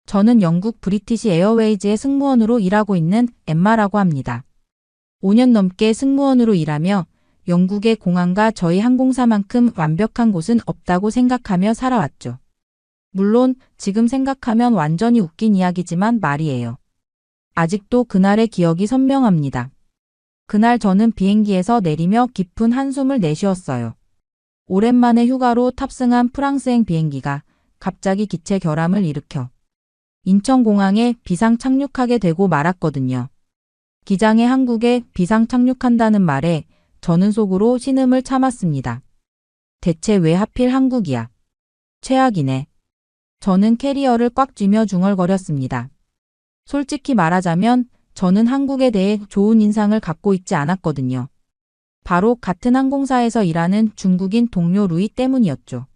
저는 영국 브리티시 에어웨이즈의 승무원으로 일하고 있는 엠마라고 합니다. 5년 넘게 승무원으로 일하며 영국의 공항과 저희 항공사만큼 완벽한 곳은 없다고 생각하며 살아왔죠. 물론 지금 생각하면 완전히 웃긴 이야기지만 말이에요. 아직도 그날의 기억이 선명합니다. 그날 저는 비행기에서 내리며 깊은 한숨을 내쉬었어요. 오랜만에 휴가로 탑승한 프랑스행 비행기가 갑자기 기체 결함을 일으켜 인천공항에 비상 착륙하게 되고 말았거든요. 기장의 한국에 비상 착륙한다는 말에 저는 속으로 신음을 참았습니다. 대체 왜 하필 한국이야? 최악이네. 저는 캐리어를 꽉 쥐며 중얼거렸습니다. 솔직히 말하자면 저는 한국에 대해 좋은 인상을 갖고 있지 않았거든요. 바로 같은 항공사에서 일하는 중국인 동료 루이 때문이었죠.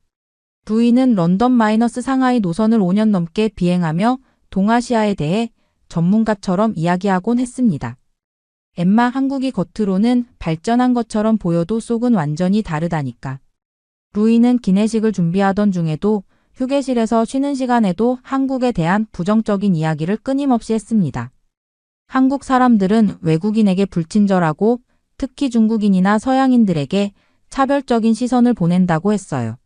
루이는 런던-상하이 노선을 5년 넘게 비행하며 동아시아에 대해 전문가처럼 이야기하곤 했습니다. 엠마, 한국이 겉으로는 발전한 것처럼 보여도 속은 완전히 다르다니까. 루이는 기내식을 준비하던 중에도 휴게실에서 쉬는 시간에도 한국에 대한 부정적인 이야기를 끊임없이 했습니다. 한국 사람들은 외국인에게 불친절하고 특히 중국인이나 서양인들에게 차별적인 시선을 보낸다고 했어요.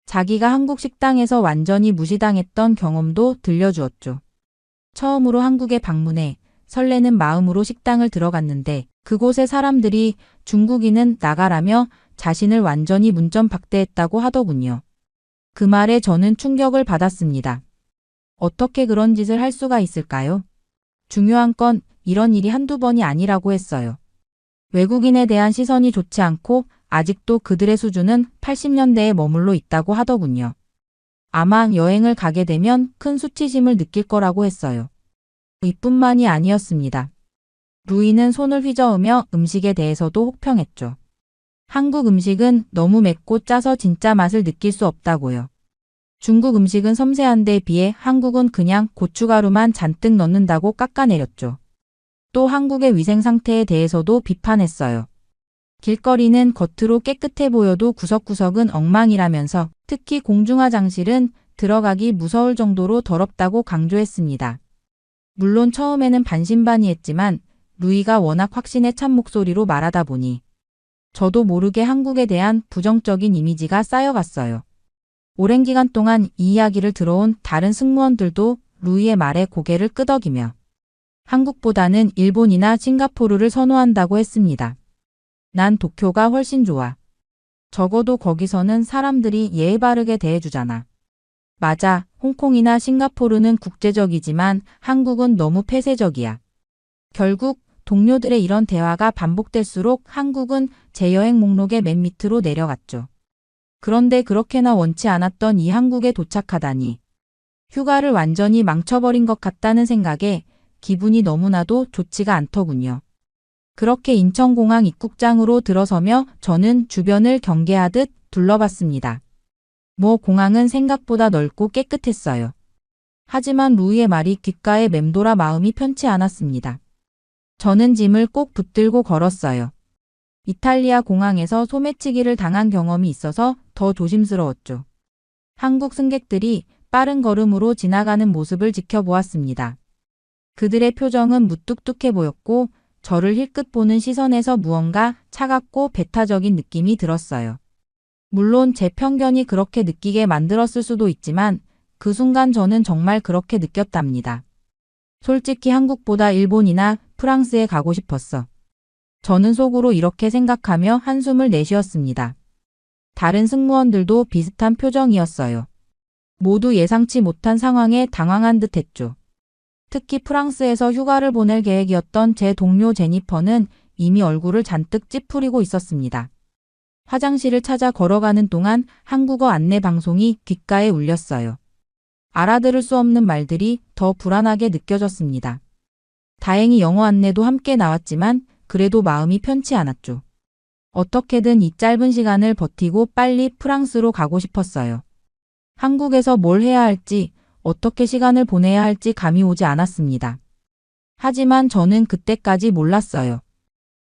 자기가 한국 식당에서 완전히 무시당했던 경험도 들려주었죠. 처음으로 한국에 방문해 설레는 마음으로 식당을 들어갔는데 그곳의 사람들이 중국인은 나가라며 자신을 완전히 문전박대했다고 하더군요. 그 말에 저는 충격을 받았습니다. 어떻게 그런 짓을 할 수가 있을까요? 중요한 건 이런 일이 한두 번이 아니라고 했어요. 외국인에 대한 시선이 좋지 않고 아직도 그들의 수준은 80년대에 머물러 있다고 하더군요. 아마 여행을 가게 되면 큰 수치심을 느낄 거라고 했어요. 이뿐만이 아니었습니다. 루이는 손을 휘저으며 음식에 대해서도 혹평했죠. 한국 음식은 너무 맵고 짜서 진짜 맛을 느낄 수 없다고요. 중국 음식은 섬세한데 비해 한국은 그냥 고춧가루만 잔뜩 넣는다고 깎아내렸죠. 또 한국의 위생 상태에 대해서도 비판했어요. 길거리는 겉으로 깨끗해 보여도 구석구석은 엉망이라면서 특히 공중화장실은 들어가기 무서울 정도로 더럽다고 강조했습니다. 물론 처음에는 반신반의했지만 루이가 워낙 확신에 찬 목소리로 말하다 보니 저도 모르게 한국에 대한 부정적인 이미지가 쌓여갔어요. 오랜 기간 동안 이 이야기를 들어온 다른 승무원들도 루이의 말에 고개를 끄덕이며 한국보다는 일본이나 싱가포르를 선호한다고 했습니다. 난 도쿄가 훨씬 좋아. 적어도 거기서는 사람들이 예의 바르게 대해주잖아. 맞아, 홍콩이나 싱가포르는 국제적이지만 한국은 너무 폐쇄적이야. 결국 동료들의 이런 대화가 반복될수록 한국은 제 여행 목록의 맨 밑으로 내려갔죠. 그런데 그렇게나 원치 않았던 이 한국에 도착하다니. 휴가를 완전히 망쳐버린 것 같다는 생각에 기분이 너무나도 좋지가 않더군요. 그렇게 인천공항 입국장으로 들어서며 저는 주변을 경계하듯 둘러봤습니다. 공항은 생각보다 넓고 깨끗했어요. 하지만 루이의 말이 귓가에 맴돌아 마음이 편치 않았습니다. 저는 짐을 꼭 붙들고 걸었어요. 이탈리아 공항에서 소매치기를 당한 경험이 있어서 더 조심스러웠죠. 한국 승객들이 빠른 걸음으로 지나가는 모습을 지켜보았습니다. 그들의 표정은 무뚝뚝해 보였고 저를 힐끗 보는 시선에서 무언가 차갑고 배타적인 느낌이 들었어요. 물론 제 편견이 그렇게 느끼게 만들었을 수도 있지만 그 순간 저는 정말 그렇게 느꼈답니다. 솔직히 한국보다 일본이나 프랑스에 가고 싶었어. 저는 속으로 이렇게 생각하며 한숨을 내쉬었습니다. 다른 승무원들도 비슷한 표정이었어요. 모두 예상치 못한 상황에 당황한 듯 했죠. 특히 프랑스에서 휴가를 보낼 계획이었던 제 동료 제니퍼는 이미 얼굴을 잔뜩 찌푸리고 있었습니다. 화장실을 찾아 걸어가는 동안 한국어 안내 방송이 귓가에 울렸어요. 알아들을 수 없는 말들이 더 불안하게 느껴졌습니다. 다행히 영어 안내도 함께 나왔지만 그래도 마음이 편치 않았죠. 어떻게든 이 짧은 시간을 버티고 빨리 프랑스로 가고 싶었어요. 한국에서 뭘 해야 할지, 어떻게 시간을 보내야 할지 감이 오지 않았습니다. 하지만 저는 그때까지 몰랐어요.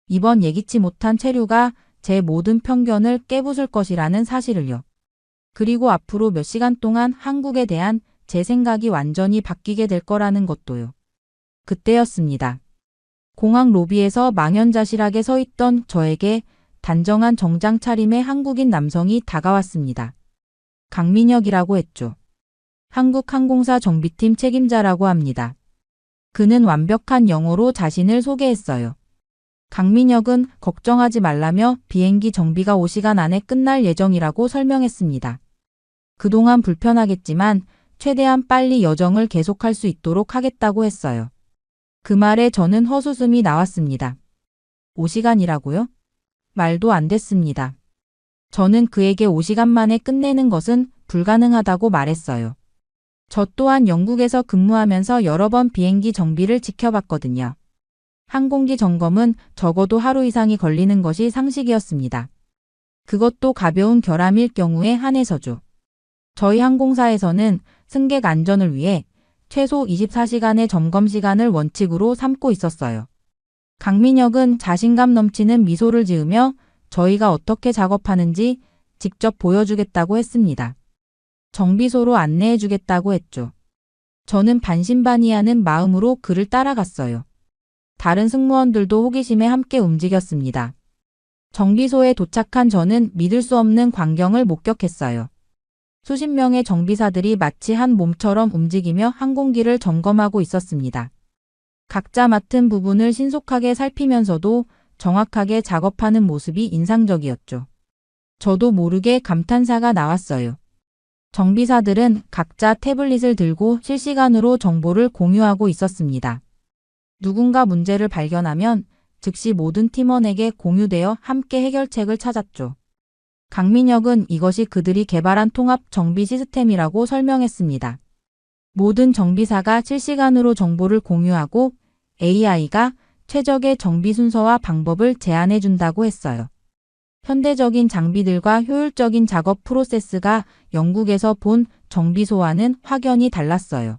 이번 예기치 못한 체류가 제 모든 편견을 깨부술 것이라는 사실을요. 그리고 앞으로 몇 시간 동안 한국에 대한 제 생각이 완전히 바뀌게 될 거라는 것도요. 그때였습니다. 공항 로비에서 망연자실하게 서 있던 저에게 단정한 정장 차림의 한국인 남성이 다가왔습니다. 강민혁이라고 했죠. 한국항공사 정비팀 책임자라고 합니다. 그는 완벽한 영어로 자신을 소개했어요. 강민혁은 걱정하지 말라며 비행기 정비가 5시간 안에 끝날 예정이라고 설명했습니다. 그동안 불편하겠지만 최대한 빨리 여정을 계속할 수 있도록 하겠다고 했어요. 그 말에 저는 헛웃음이 나왔습니다. 5시간이라고요? 말도 안 됐습니다. 저는 그에게 5시간 만에 끝내는 것은 불가능하다고 말했어요. 저 또한 영국에서 근무하면서 여러 번 비행기 정비를 지켜봤거든요. 항공기 점검은 적어도 하루 이상이 걸리는 것이 상식이었습니다. 그것도 가벼운 결함일 경우에 한해서죠. 저희 항공사에서는 승객 안전을 위해 최소 24시간의 점검 시간을 원칙으로 삼고 있었어요. 강민혁은 자신감 넘치는 미소를 지으며 저희가 어떻게 작업하는지 직접 보여주겠다고 했습니다. 정비소로 안내해주겠다고 했죠. 저는 반신반의하는 마음으로 그를 따라갔어요. 다른 승무원들도 호기심에 함께 움직였습니다. 정비소에 도착한 저는 믿을 수 없는 광경을 목격했어요. 수십 명의 정비사들이 마치 한 몸처럼 움직이며 항공기를 점검하고 있었습니다. 각자 맡은 부분을 신속하게 살피면서도 정확하게 작업하는 모습이 인상적이었죠. 저도 모르게 감탄사가 나왔어요. 정비사들은 각자 태블릿을 들고 실시간으로 정보를 공유하고 있었습니다. 누군가 문제를 발견하면 즉시 모든 팀원에게 공유되어 함께 해결책을 찾았죠. 강민혁은 이것이 그들이 개발한 통합 정비 시스템이라고 설명했습니다. 모든 정비사가 실시간으로 정보를 공유하고 AI가 최적의 정비 순서와 방법을 제안해 준다고 했어요. 현대적인 장비들과 효율적인 작업 프로세스가 영국에서 본 정비소와는 확연히 달랐어요.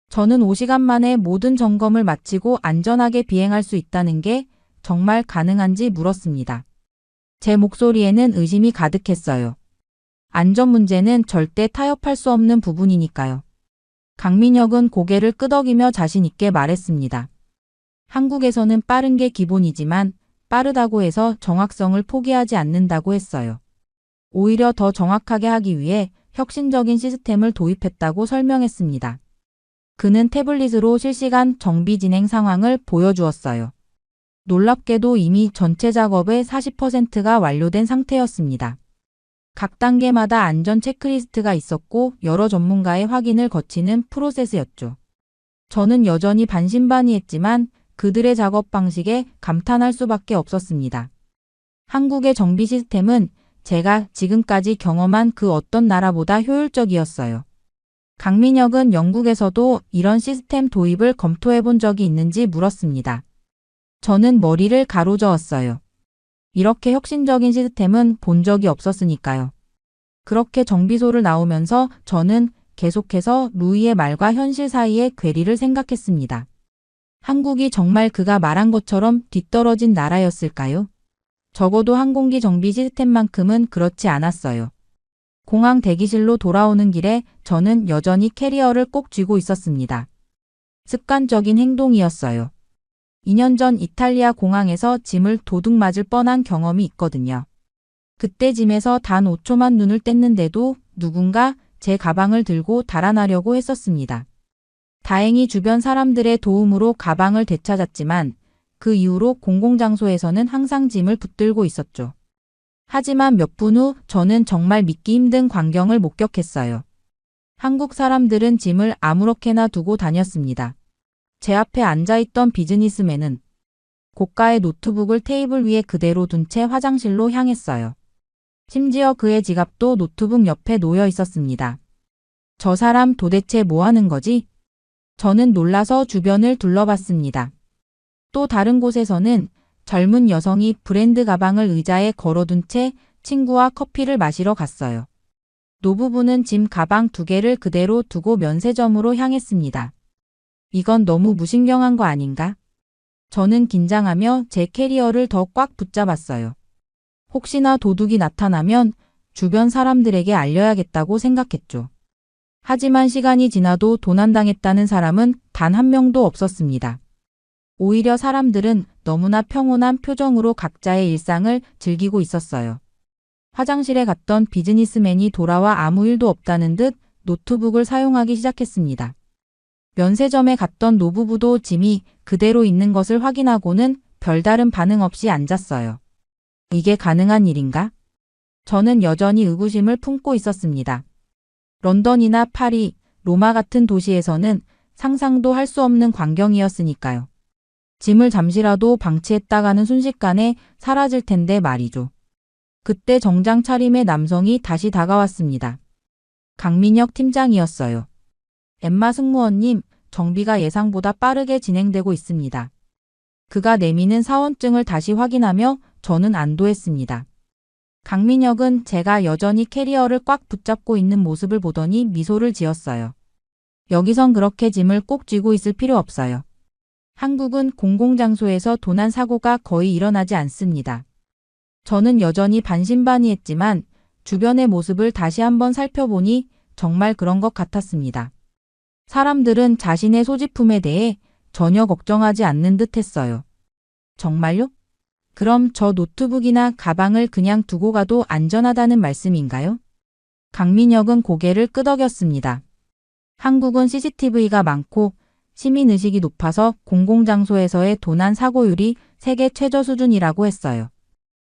저는 5시간 만에 모든 점검을 마치고 안전하게 비행할 수 있다는 게 정말 가능한지 물었습니다. 제 목소리에는 의심이 가득했어요. 안전 문제는 절대 타협할 수 없는 부분이니까요. 강민혁은 고개를 끄덕이며 자신 있게 말했습니다. 한국에서는 빠른 게 기본이지만 빠르다고 해서 정확성을 포기하지 않는다고 했어요. 오히려 더 정확하게 하기 위해 혁신적인 시스템을 도입했다고 설명했습니다. 그는 태블릿으로 실시간 정비 진행 상황을 보여주었어요. 놀랍게도 이미 전체 작업의 40%가 완료된 상태였습니다. 각 단계마다 안전 체크리스트가 있었고 여러 전문가의 확인을 거치는 프로세스였죠. 저는 여전히 반신반의했지만 그들의 작업 방식에 감탄할 수밖에 없었습니다. 한국의 정비 시스템은 제가 지금까지 경험한 그 어떤 나라보다 효율적이었어요. 강민혁은 영국에서도 이런 시스템 도입을 검토해 본 적이 있는지 물었습니다. 저는 머리를 가로저었어요. 이렇게 혁신적인 시스템은 본 적이 없었으니까요. 그렇게 정비소를 나오면서 저는 계속해서 루이의 말과 현실 사이의 괴리를 생각했습니다. 한국이 정말 그가 말한 것처럼 뒤떨어진 나라였을까요? 적어도 항공기 정비 시스템만큼은 그렇지 않았어요. 공항 대기실로 돌아오는 길에 저는 여전히 캐리어를 꼭 쥐고 있었습니다. 습관적인 행동이었어요. 2년 전 이탈리아 공항에서 짐을 도둑 맞을 뻔한 경험이 있거든요. 그때 짐에서 단 5초만 눈을 뗐는데도 누군가 제 가방을 들고 달아나려고 했었습니다. 다행히 주변 사람들의 도움으로 가방을 되찾았지만 그 이후로 공공장소에서는 항상 짐을 붙들고 있었죠. 하지만 몇 분 후 저는 정말 믿기 힘든 광경을 목격했어요. 한국 사람들은 짐을 아무렇게나 두고 다녔습니다. 제 앞에 앉아있던 비즈니스맨은 고가의 노트북을 테이블 위에 그대로 둔 채 화장실로 향했어요. 심지어 그의 지갑도 노트북 옆에 놓여 있었습니다. 저 사람 도대체 뭐 하는 거지? 저는 놀라서 주변을 둘러봤습니다. 또 다른 곳에서는 젊은 여성이 브랜드 가방을 의자에 걸어둔 채 친구와 커피를 마시러 갔어요. 노부부는 짐 가방 2개를 그대로 두고 면세점으로 향했습니다. 이건 너무 무신경한 거 아닌가? 저는 긴장하며 제 캐리어를 더 꽉 붙잡았어요. 혹시나 도둑이 나타나면 주변 사람들에게 알려야겠다고 생각했죠. 하지만 시간이 지나도 도난당했다는 사람은 단 한 명도 없었습니다. 오히려 사람들은 너무나 평온한 표정으로 각자의 일상을 즐기고 있었어요. 화장실에 갔던 비즈니스맨이 돌아와 아무 일도 없다는 듯 노트북을 사용하기 시작했습니다. 면세점에 갔던 노부부도 짐이 그대로 있는 것을 확인하고는 별다른 반응 없이 앉았어요. 이게 가능한 일인가? 저는 여전히 의구심을 품고 있었습니다. 런던이나 파리, 로마 같은 도시에서는 상상도 할 수 없는 광경이었으니까요. 짐을 잠시라도 방치했다가는 순식간에 사라질 텐데 말이죠. 그때 정장 차림의 남성이 다시 다가왔습니다. 강민혁 팀장이었어요. 엠마 승무원님, 정비가 예상보다 빠르게 진행되고 있습니다. 그가 내미는 사원증을 다시 확인하며 저는 안도했습니다. 강민혁은 제가 여전히 캐리어를 꽉 붙잡고 있는 모습을 보더니 미소를 지었어요. 여기선 그렇게 짐을 꼭 쥐고 있을 필요 없어요. 한국은 공공장소에서 도난 사고가 거의 일어나지 않습니다. 저는 여전히 반신반의했지만 주변의 모습을 다시 한번 살펴보니 정말 그런 것 같았습니다. 사람들은 자신의 소지품에 대해 전혀 걱정하지 않는 듯 했어요. 정말요? 그럼 저 노트북이나 가방을 그냥 두고 가도 안전하다는 말씀인가요? 강민혁은 고개를 끄덕였습니다. 한국은 CCTV가 많고 시민의식이 높아서 공공장소에서의 도난 사고율이 세계 최저 수준이라고 했어요.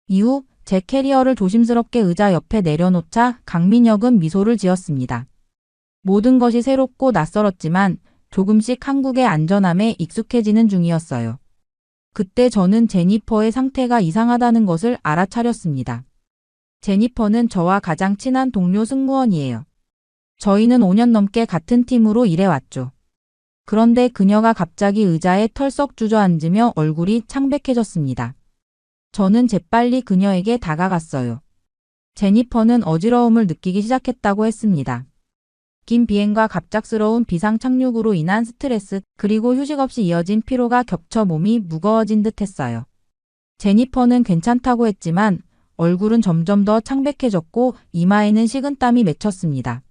이후 제 캐리어를 조심스럽게 의자 옆에 내려놓자 강민혁은 미소를 지었습니다. 모든 것이 새롭고 낯설었지만 조금씩 한국의 안전함에 익숙해지는 중이었어요. 그때 저는 제니퍼의 상태가 이상하다는 것을 알아차렸습니다. 제니퍼는 저와 가장 친한 동료 승무원이에요. 저희는 5년 넘게 같은 팀으로 일해왔죠. 그런데 그녀가 갑자기 의자에 털썩 주저앉으며 얼굴이 창백해졌습니다. 저는 재빨리 그녀에게 다가갔어요. 제니퍼는 어지러움을 느끼기 시작했다고 했습니다. 긴 비행과 갑작스러운 비상 착륙으로 인한 스트레스, 그리고 휴식 없이 이어진 피로가 겹쳐 몸이 무거워진 듯 했어요. 제니퍼는 괜찮다고 했지만 얼굴은 점점 더 창백해졌고 이마에는 식은땀이 맺혔습니다.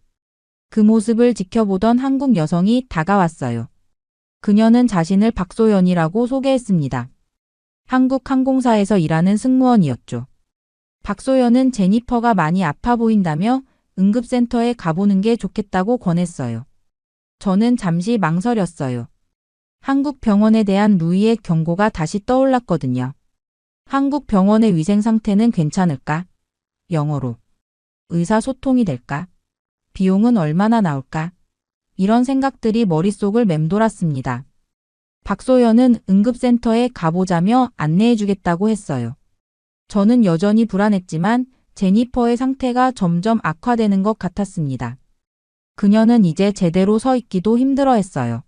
그 모습을 지켜보던 한국 여성이 다가왔어요. 그녀는 자신을 박소연이라고 소개했습니다. 한국 항공사에서 일하는 승무원이었죠. 박소연은 제니퍼가 많이 아파 보인다며 응급센터에 가보는 게 좋겠다고 권했어요. 저는 잠시 망설였어요. 한국 병원에 대한 루이의 경고가 다시 떠올랐거든요. 한국 병원의 위생 상태는 괜찮을까? 영어로. 의사소통이 될까? 비용은 얼마나 나올까? 이런 생각들이 머릿속을 맴돌았습니다. 박소연은 응급센터에 가보자며 안내해주겠다고 했어요. 저는 여전히 불안했지만 제니퍼의 상태가 점점 악화되는 것 같았습니다. 그녀는 이제 제대로 서 있기도 힘들어했어요.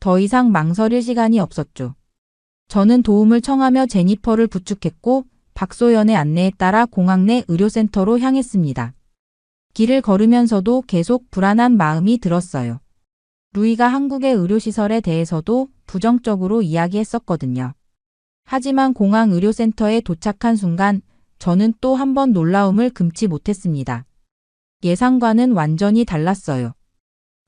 더 이상 망설일 시간이 없었죠. 저는 도움을 청하며 제니퍼를 부축했고 박소연의 안내에 따라 공항 내 의료센터로 향했습니다. 길을 걸으면서도 계속 불안한 마음이 들었어요. 루이가 한국의 의료시설에 대해서도 부정적으로 이야기했었거든요. 하지만 공항 의료센터에 도착한 순간 저는 또 한 번 놀라움을 금치 못했습니다. 예상과는 완전히 달랐어요.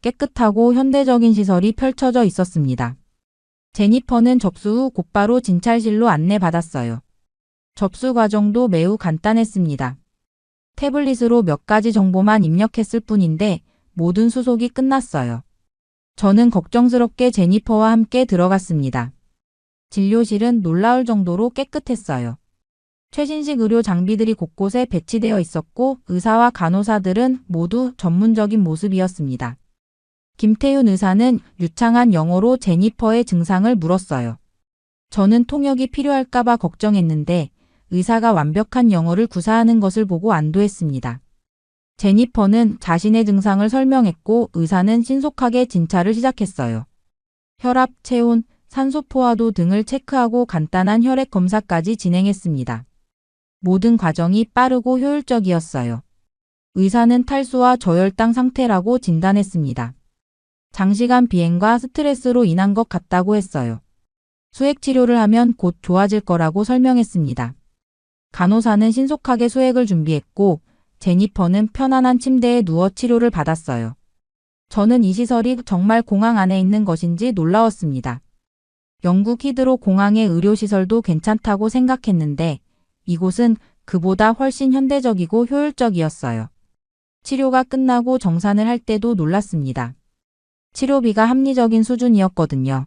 깨끗하고 현대적인 시설이 펼쳐져 있었습니다. 제니퍼는 접수 후 곧바로 진찰실로 안내받았어요. 접수 과정도 매우 간단했습니다. 태블릿으로 몇 가지 정보만 입력했을 뿐인데 모든 수속이 끝났어요. 저는 걱정스럽게 제니퍼와 함께 들어갔습니다. 진료실은 놀라울 정도로 깨끗했어요. 최신식 의료 장비들이 곳곳에 배치되어 있었고 의사와 간호사들은 모두 전문적인 모습이었습니다. 김태윤 의사는 유창한 영어로 제니퍼의 증상을 물었어요. 저는 통역이 필요할까봐 걱정했는데 의사가 완벽한 영어를 구사하는 것을 보고 안도했습니다. 제니퍼는 자신의 증상을 설명했고 의사는 신속하게 진찰을 시작했어요. 혈압, 체온, 산소 포화도 등을 체크하고 간단한 혈액 검사까지 진행했습니다. 모든 과정이 빠르고 효율적이었어요. 의사는 탈수와 저혈당 상태라고 진단했습니다. 장시간 비행과 스트레스로 인한 것 같다고 했어요. 수액 치료를 하면 곧 좋아질 거라고 설명했습니다. 간호사는 신속하게 수액을 준비했고 제니퍼는 편안한 침대에 누워 치료를 받았어요. 저는 이 시설이 정말 공항 안에 있는 것인지 놀라웠습니다. 영국 히드로 공항의 의료시설도 괜찮다고 생각했는데 이곳은 그보다 훨씬 현대적이고 효율적이었어요. 치료가 끝나고 정산을 할 때도 놀랐습니다. 치료비가 합리적인 수준이었거든요.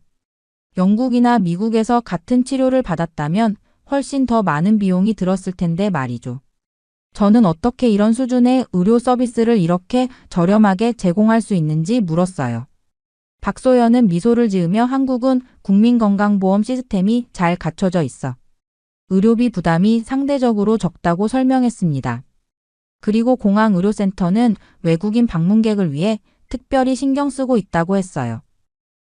영국이나 미국에서 같은 치료를 받았다면 훨씬 더 많은 비용이 들었을 텐데 말이죠. 저는 어떻게 이런 수준의 의료 서비스를 이렇게 저렴하게 제공할 수 있는지 물었어요. 박소연은 미소를 지으며 한국은 국민건강보험 시스템이 잘 갖춰져 있어 의료비 부담이 상대적으로 적다고 설명했습니다. 그리고 공항 의료센터는 외국인 방문객을 위해 특별히 신경 쓰고 있다고 했어요.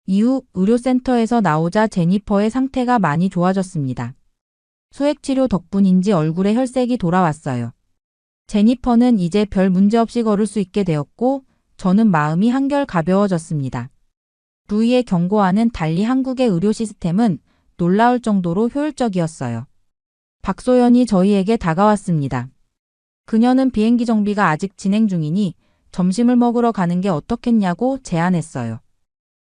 이후 의료센터에서 나오자 제니퍼의 상태가 많이 좋아졌습니다. 수액치료 덕분인지 얼굴에 혈색이 돌아왔어요. 제니퍼는 이제 별 문제 없이 걸을 수 있게 되었고 저는 마음이 한결 가벼워졌습니다. 루이의 경고와는 달리 한국의 의료 시스템은 놀라울 정도로 효율적이었어요. 박소연이 저희에게 다가왔습니다. 그녀는 비행기 정비가 아직 진행 중이니 점심을 먹으러 가는 게 어떻겠냐고 제안했어요.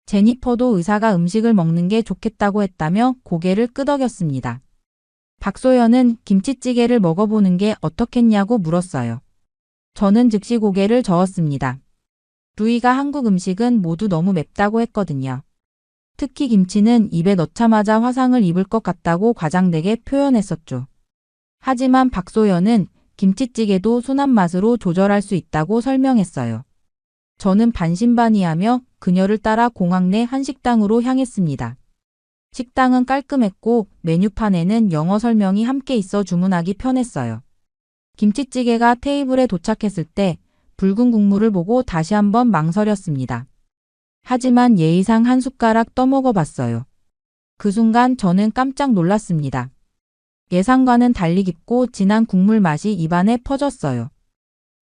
제니퍼도 의사가 음식을 먹는 게 좋겠다고 했다며 고개를 끄덕였습니다. 박소연은 김치찌개를 먹어보는 게 어떻겠냐고 물었어요. 저는 즉시 고개를 저었습니다. 루이가 한국 음식은 모두 너무 맵다고 했거든요. 특히 김치는 입에 넣자마자 화상을 입을 것 같다고 과장되게 표현했었죠. 하지만 박소연은 김치찌개도 순한 맛으로 조절할 수 있다고 설명했어요. 저는 반신반의하며 그녀를 따라 공항 내 한식당으로 향했습니다. 식당은 깔끔했고 메뉴판에는 영어 설명이 함께 있어 주문하기 편했어요. 김치찌개가 테이블에 도착했을 때 붉은 국물을 보고 다시 한번 망설였습니다. 하지만 예의상 한 숟가락 떠먹어 봤어요. 그 순간 저는 깜짝 놀랐습니다. 예상과는 달리 깊고 진한 국물 맛이 입안에 퍼졌어요.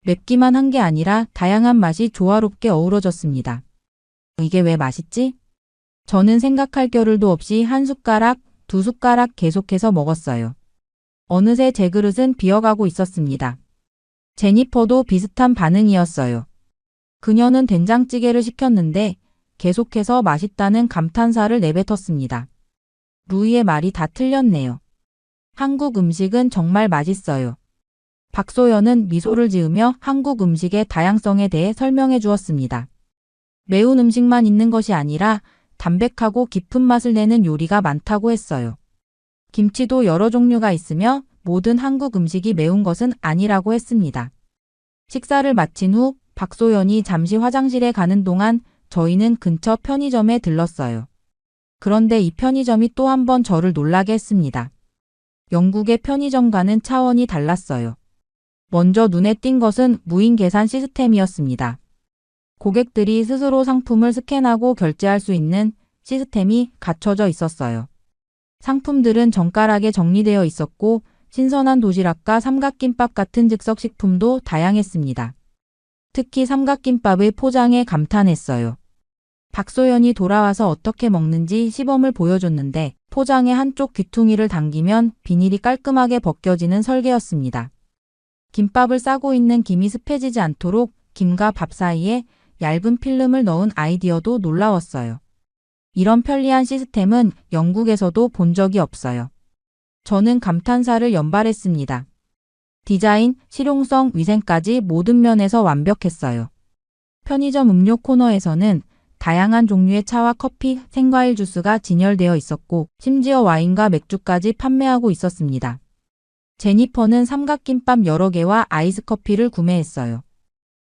맵기만 한 게 아니라 다양한 맛이 조화롭게 어우러졌습니다. 이게 왜 맛있지? 저는 생각할 겨를도 없이 한 숟가락, 두 숟가락 계속해서 먹었어요. 어느새 제 그릇은 비어가고 있었습니다. 제니퍼도 비슷한 반응이었어요. 그녀는 된장찌개를 시켰는데 계속해서 맛있다는 감탄사를 내뱉었습니다. 루이의 말이 다 틀렸네요. 한국 음식은 정말 맛있어요. 박소연은 미소를 지으며 한국 음식의 다양성에 대해 설명해 주었습니다. 매운 음식만 있는 것이 아니라 담백하고 깊은 맛을 내는 요리가 많다고 했어요. 김치도 여러 종류가 있으며 모든 한국 음식이 매운 것은 아니라고 했습니다. 식사를 마친 후 박소연이 잠시 화장실에 가는 동안 저희는 근처 편의점에 들렀어요. 그런데 이 편의점이 또 한 번 저를 놀라게 했습니다. 영국의 편의점과는 차원이 달랐어요. 먼저 눈에 띈 것은 무인 계산 시스템이었습니다. 고객들이 스스로 상품을 스캔하고 결제할 수 있는 시스템이 갖춰져 있었어요. 상품들은 정갈하게 정리되어 있었고 신선한 도시락과 삼각김밥 같은 즉석식품도 다양했습니다. 특히 삼각김밥의 포장에 감탄했어요. 박소연이 돌아와서 어떻게 먹는지 시범을 보여줬는데 포장의 한쪽 귀퉁이를 당기면 비닐이 깔끔하게 벗겨지는 설계였습니다. 김밥을 싸고 있는 김이 습해지지 않도록 김과 밥 사이에 얇은 필름을 넣은 아이디어도 놀라웠어요. 이런 편리한 시스템은 영국에서도 본 적이 없어요. 저는 감탄사를 연발했습니다. 디자인, 실용성, 위생까지 모든 면에서 완벽했어요. 편의점 음료 코너에서는 다양한 종류의 차와 커피, 생과일 주스가 진열되어 있었고 심지어 와인과 맥주까지 판매하고 있었습니다. 제니퍼는 삼각김밥 여러 개와 아이스 커피를 구매했어요.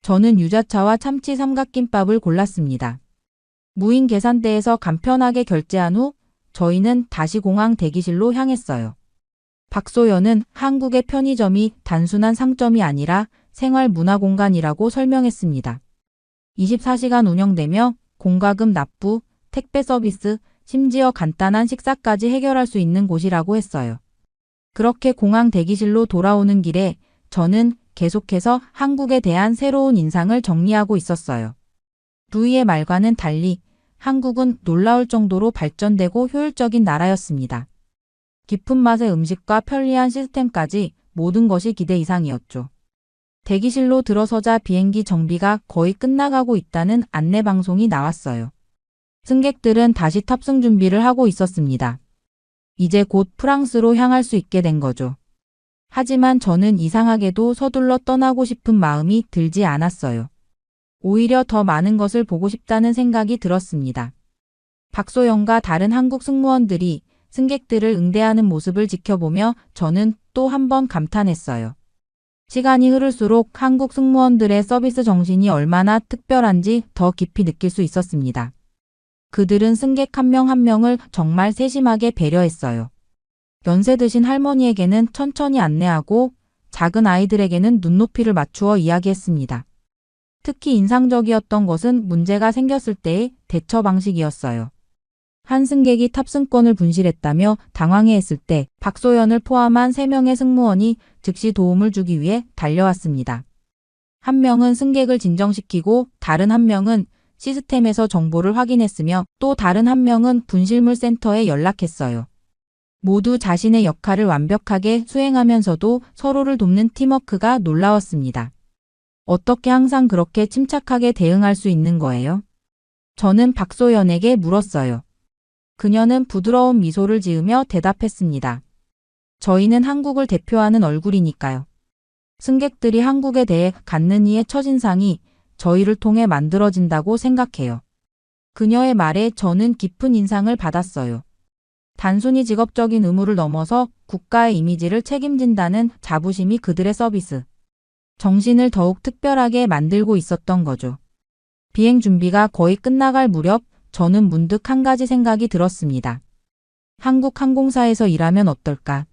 저는 유자차와 참치 삼각김밥을 골랐습니다. 무인 계산대에서 간편하게 결제한 후 저희는 다시 공항 대기실로 향했어요. 박소연은 한국의 편의점이 단순한 상점이 아니라 생활 문화 공간이라고 설명했습니다. 24시간 운영되며 공과금 납부, 택배 서비스, 심지어 간단한 식사까지 해결할 수 있는 곳이라고 했어요. 그렇게 공항 대기실로 돌아오는 길에 저는 계속해서 한국에 대한 새로운 인상을 정리하고 있었어요. 루이의 말과는 달리 한국은 놀라울 정도로 발전되고 효율적인 나라였습니다. 깊은 맛의 음식과 편리한 시스템까지 모든 것이 기대 이상이었죠. 대기실로 들어서자 비행기 정비가 거의 끝나가고 있다는 안내 방송이 나왔어요. 승객들은 다시 탑승 준비를 하고 있었습니다. 이제 곧 프랑스로 향할 수 있게 된 거죠. 하지만 저는 이상하게도 서둘러 떠나고 싶은 마음이 들지 않았어요. 오히려 더 많은 것을 보고 싶다는 생각이 들었습니다. 박소연과 다른 한국 승무원들이 승객들을 응대하는 모습을 지켜보며 저는 또 한 번 감탄했어요. 시간이 흐를수록 한국 승무원들의 서비스 정신이 얼마나 특별한지 더 깊이 느낄 수 있었습니다. 그들은 승객 한 명 한 명을 정말 세심하게 배려했어요. 연세 드신 할머니에게는 천천히 안내하고 작은 아이들에게는 눈높이를 맞추어 이야기했습니다. 특히 인상적이었던 것은 문제가 생겼을 때의 대처 방식이었어요. 한 승객이 탑승권을 분실했다며 당황해했을 때 박소연을 포함한 3명의 승무원이 즉시 도움을 주기 위해 달려왔습니다. 한 명은 승객을 진정시키고 다른 한 명은 시스템에서 정보를 확인했으며 또 다른 한 명은 분실물 센터에 연락했어요. 모두 자신의 역할을 완벽하게 수행하면서도 서로를 돕는 팀워크가 놀라웠습니다. 어떻게 항상 그렇게 침착하게 대응할 수 있는 거예요? 저는 박소연에게 물었어요. 그녀는 부드러운 미소를 지으며 대답했습니다. 저희는 한국을 대표하는 얼굴이니까요. 승객들이 한국에 대해 갖는 이의 첫인상이 저희를 통해 만들어진다고 생각해요. 그녀의 말에 저는 깊은 인상을 받았어요. 단순히 직업적인 의무를 넘어서 국가의 이미지를 책임진다는 자부심이 그들의 서비스 정신을 더욱 특별하게 만들고 있었던 거죠. 비행 준비가 거의 끝나갈 무렵 저는 문득 한 가지 생각이 들었습니다. 한국 항공사에서 일하면 어떨까?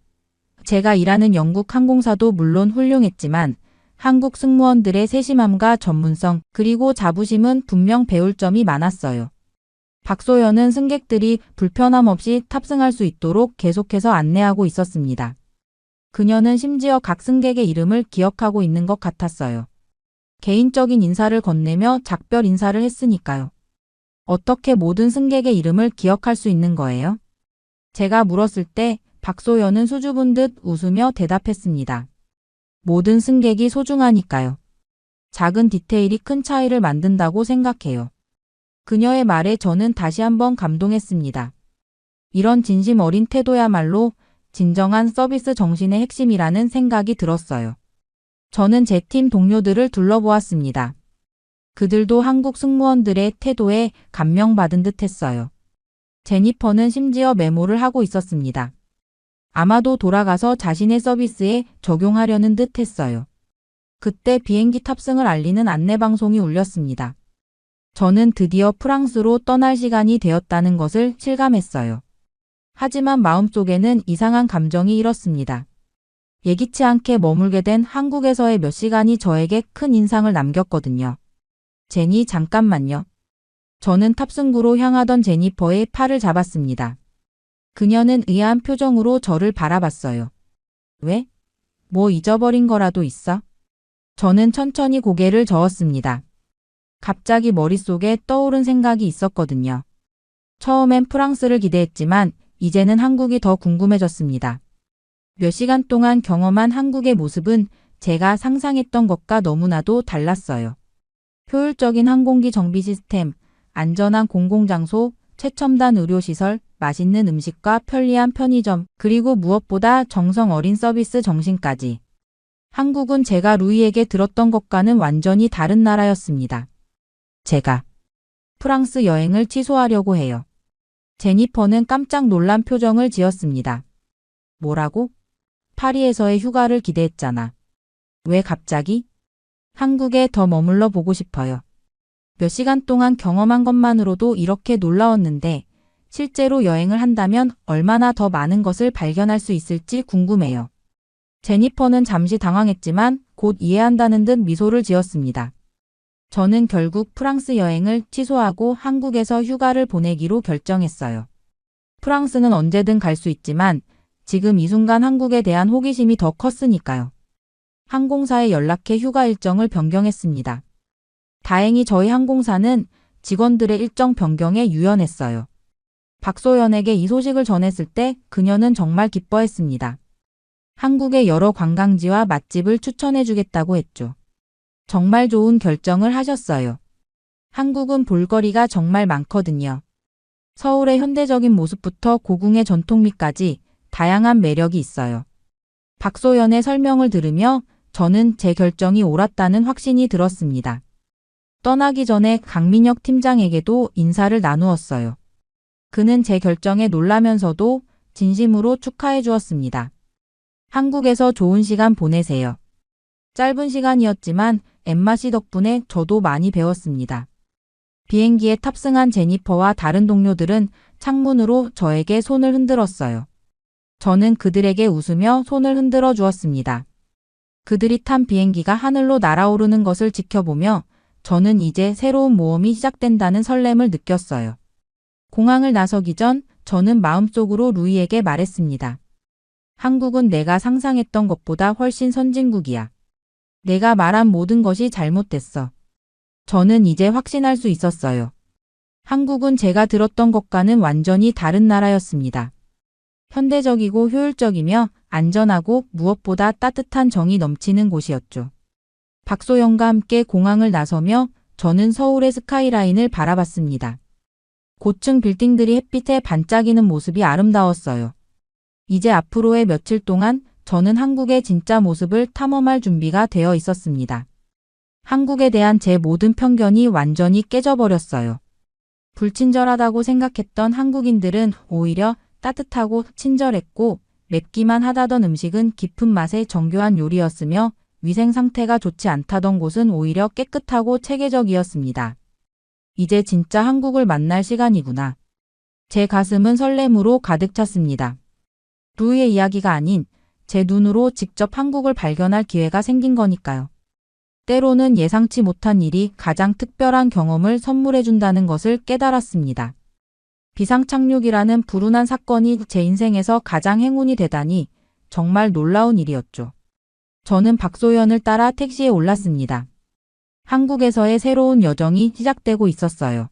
제가 일하는 영국 항공사도 물론 훌륭했지만 한국 승무원들의 세심함과 전문성 그리고 자부심은 분명 배울 점이 많았어요. 박소연은 승객들이 불편함 없이 탑승할 수 있도록 계속해서 안내하고 있었습니다. 그녀는 심지어 각 승객의 이름을 기억하고 있는 것 같았어요. 개인적인 인사를 건네며 작별 인사를 했으니까요. 어떻게 모든 승객의 이름을 기억할 수 있는 거예요? 제가 물었을 때 박소연은 수줍은 듯 웃으며 대답했습니다. 모든 승객이 소중하니까요. 작은 디테일이 큰 차이를 만든다고 생각해요. 그녀의 말에 저는 다시 한번 감동했습니다. 이런 진심 어린 태도야말로 진정한 서비스 정신의 핵심이라는 생각이 들었어요. 저는 제 팀 동료들을 둘러보았습니다. 그들도 한국 승무원들의 태도에 감명받은 듯 했어요. 제니퍼는 심지어 메모를 하고 있었습니다. 아마도 돌아가서 자신의 서비스에 적용하려는 듯 했어요. 그때 비행기 탑승을 알리는 안내방송이 울렸습니다. 저는 드디어 프랑스로 떠날 시간이 되었다는 것을 실감했어요. 하지만 마음속에는 이상한 감정이 일었습니다. 예기치 않게 머물게 된 한국에서의 몇 시간이 저에게 큰 인상을 남겼거든요. 제니, 잠깐만요. 저는 탑승구로 향하던 제니퍼의 팔을 잡았습니다. 그녀는 의아한 표정으로 저를 바라봤어요. 왜? 뭐 잊어버린 거라도 있어? 저는 천천히 고개를 저었습니다. 갑자기 머릿속에 떠오른 생각이 있었거든요. 처음엔 프랑스를 기대했지만 이제는 한국이 더 궁금해졌습니다. 몇 시간 동안 경험한 한국의 모습은 제가 상상했던 것과 너무나도 달랐어요. 효율적인 항공기 정비 시스템, 안전한 공공장소, 최첨단 의료시설, 맛있는 음식과 편리한 편의점, 그리고 무엇보다 정성 어린 서비스 정신까지. 한국은 제가 루이에게 들었던 것과는 완전히 다른 나라였습니다. 제가 프랑스 여행을 취소하려고 해요. 제니퍼는 깜짝 놀란 표정을 지었습니다. 뭐라고? 파리에서의 휴가를 기대했잖아. 왜 갑자기? 한국에 더 머물러 보고 싶어요. 몇 시간 동안 경험한 것만으로도 이렇게 놀라웠는데 실제로 여행을 한다면 얼마나 더 많은 것을 발견할 수 있을지 궁금해요. 제니퍼는 잠시 당황했지만 곧 이해한다는 듯 미소를 지었습니다. 저는 결국 프랑스 여행을 취소하고 한국에서 휴가를 보내기로 결정했어요. 프랑스는 언제든 갈 수 있지만 지금 이 순간 한국에 대한 호기심이 더 컸으니까요. 항공사에 연락해 휴가 일정을 변경했습니다. 다행히 저희 항공사는 직원들의 일정 변경에 유연했어요. 박소연에게 이 소식을 전했을 때 그녀는 정말 기뻐했습니다. 한국의 여러 관광지와 맛집을 추천해주겠다고 했죠. 정말 좋은 결정을 하셨어요. 한국은 볼거리가 정말 많거든요. 서울의 현대적인 모습부터 고궁의 전통미까지 다양한 매력이 있어요. 박소연의 설명을 들으며 저는 제 결정이 옳았다는 확신이 들었습니다. 떠나기 전에 강민혁 팀장에게도 인사를 나누었어요. 그는 제 결정에 놀라면서도 진심으로 축하해 주었습니다. 한국에서 좋은 시간 보내세요. 짧은 시간이었지만 엠마 씨 덕분에 저도 많이 배웠습니다. 비행기에 탑승한 제니퍼와 다른 동료들은 창문으로 저에게 손을 흔들었어요. 저는 그들에게 웃으며 손을 흔들어 주었습니다. 그들이 탄 비행기가 하늘로 날아오르는 것을 지켜보며 저는 이제 새로운 모험이 시작된다는 설렘을 느꼈어요. 공항을 나서기 전 저는 마음속으로 루이에게 말했습니다. 한국은 내가 상상했던 것보다 훨씬 선진국이야. 내가 말한 모든 것이 잘못됐어. 저는 이제 확신할 수 있었어요. 한국은 제가 들었던 것과는 완전히 다른 나라였습니다. 현대적이고 효율적이며 안전하고 무엇보다 따뜻한 정이 넘치는 곳이었죠. 박소영과 함께 공항을 나서며 저는 서울의 스카이라인을 바라봤습니다. 고층 빌딩들이 햇빛에 반짝이는 모습이 아름다웠어요. 이제 앞으로의 며칠 동안 저는 한국의 진짜 모습을 탐험할 준비가 되어 있었습니다. 한국에 대한 제 모든 편견이 완전히 깨져버렸어요. 불친절하다고 생각했던 한국인들은 오히려 따뜻하고 친절했고 맵기만 하다던 음식은 깊은 맛의 정교한 요리였으며 위생 상태가 좋지 않다던 곳은 오히려 깨끗하고 체계적이었습니다. 이제 진짜 한국을 만날 시간이구나. 제 가슴은 설렘으로 가득 찼습니다. 루이의 이야기가 아닌 제 눈으로 직접 한국을 발견할 기회가 생긴 거니까요. 때로는 예상치 못한 일이 가장 특별한 경험을 선물해준다는 것을 깨달았습니다. 비상착륙이라는 불운한 사건이 제 인생에서 가장 행운이 되다니 정말 놀라운 일이었죠. 저는 박소연을 따라 택시에 올랐습니다. 한국에서의 새로운 여정이 시작되고 있었어요.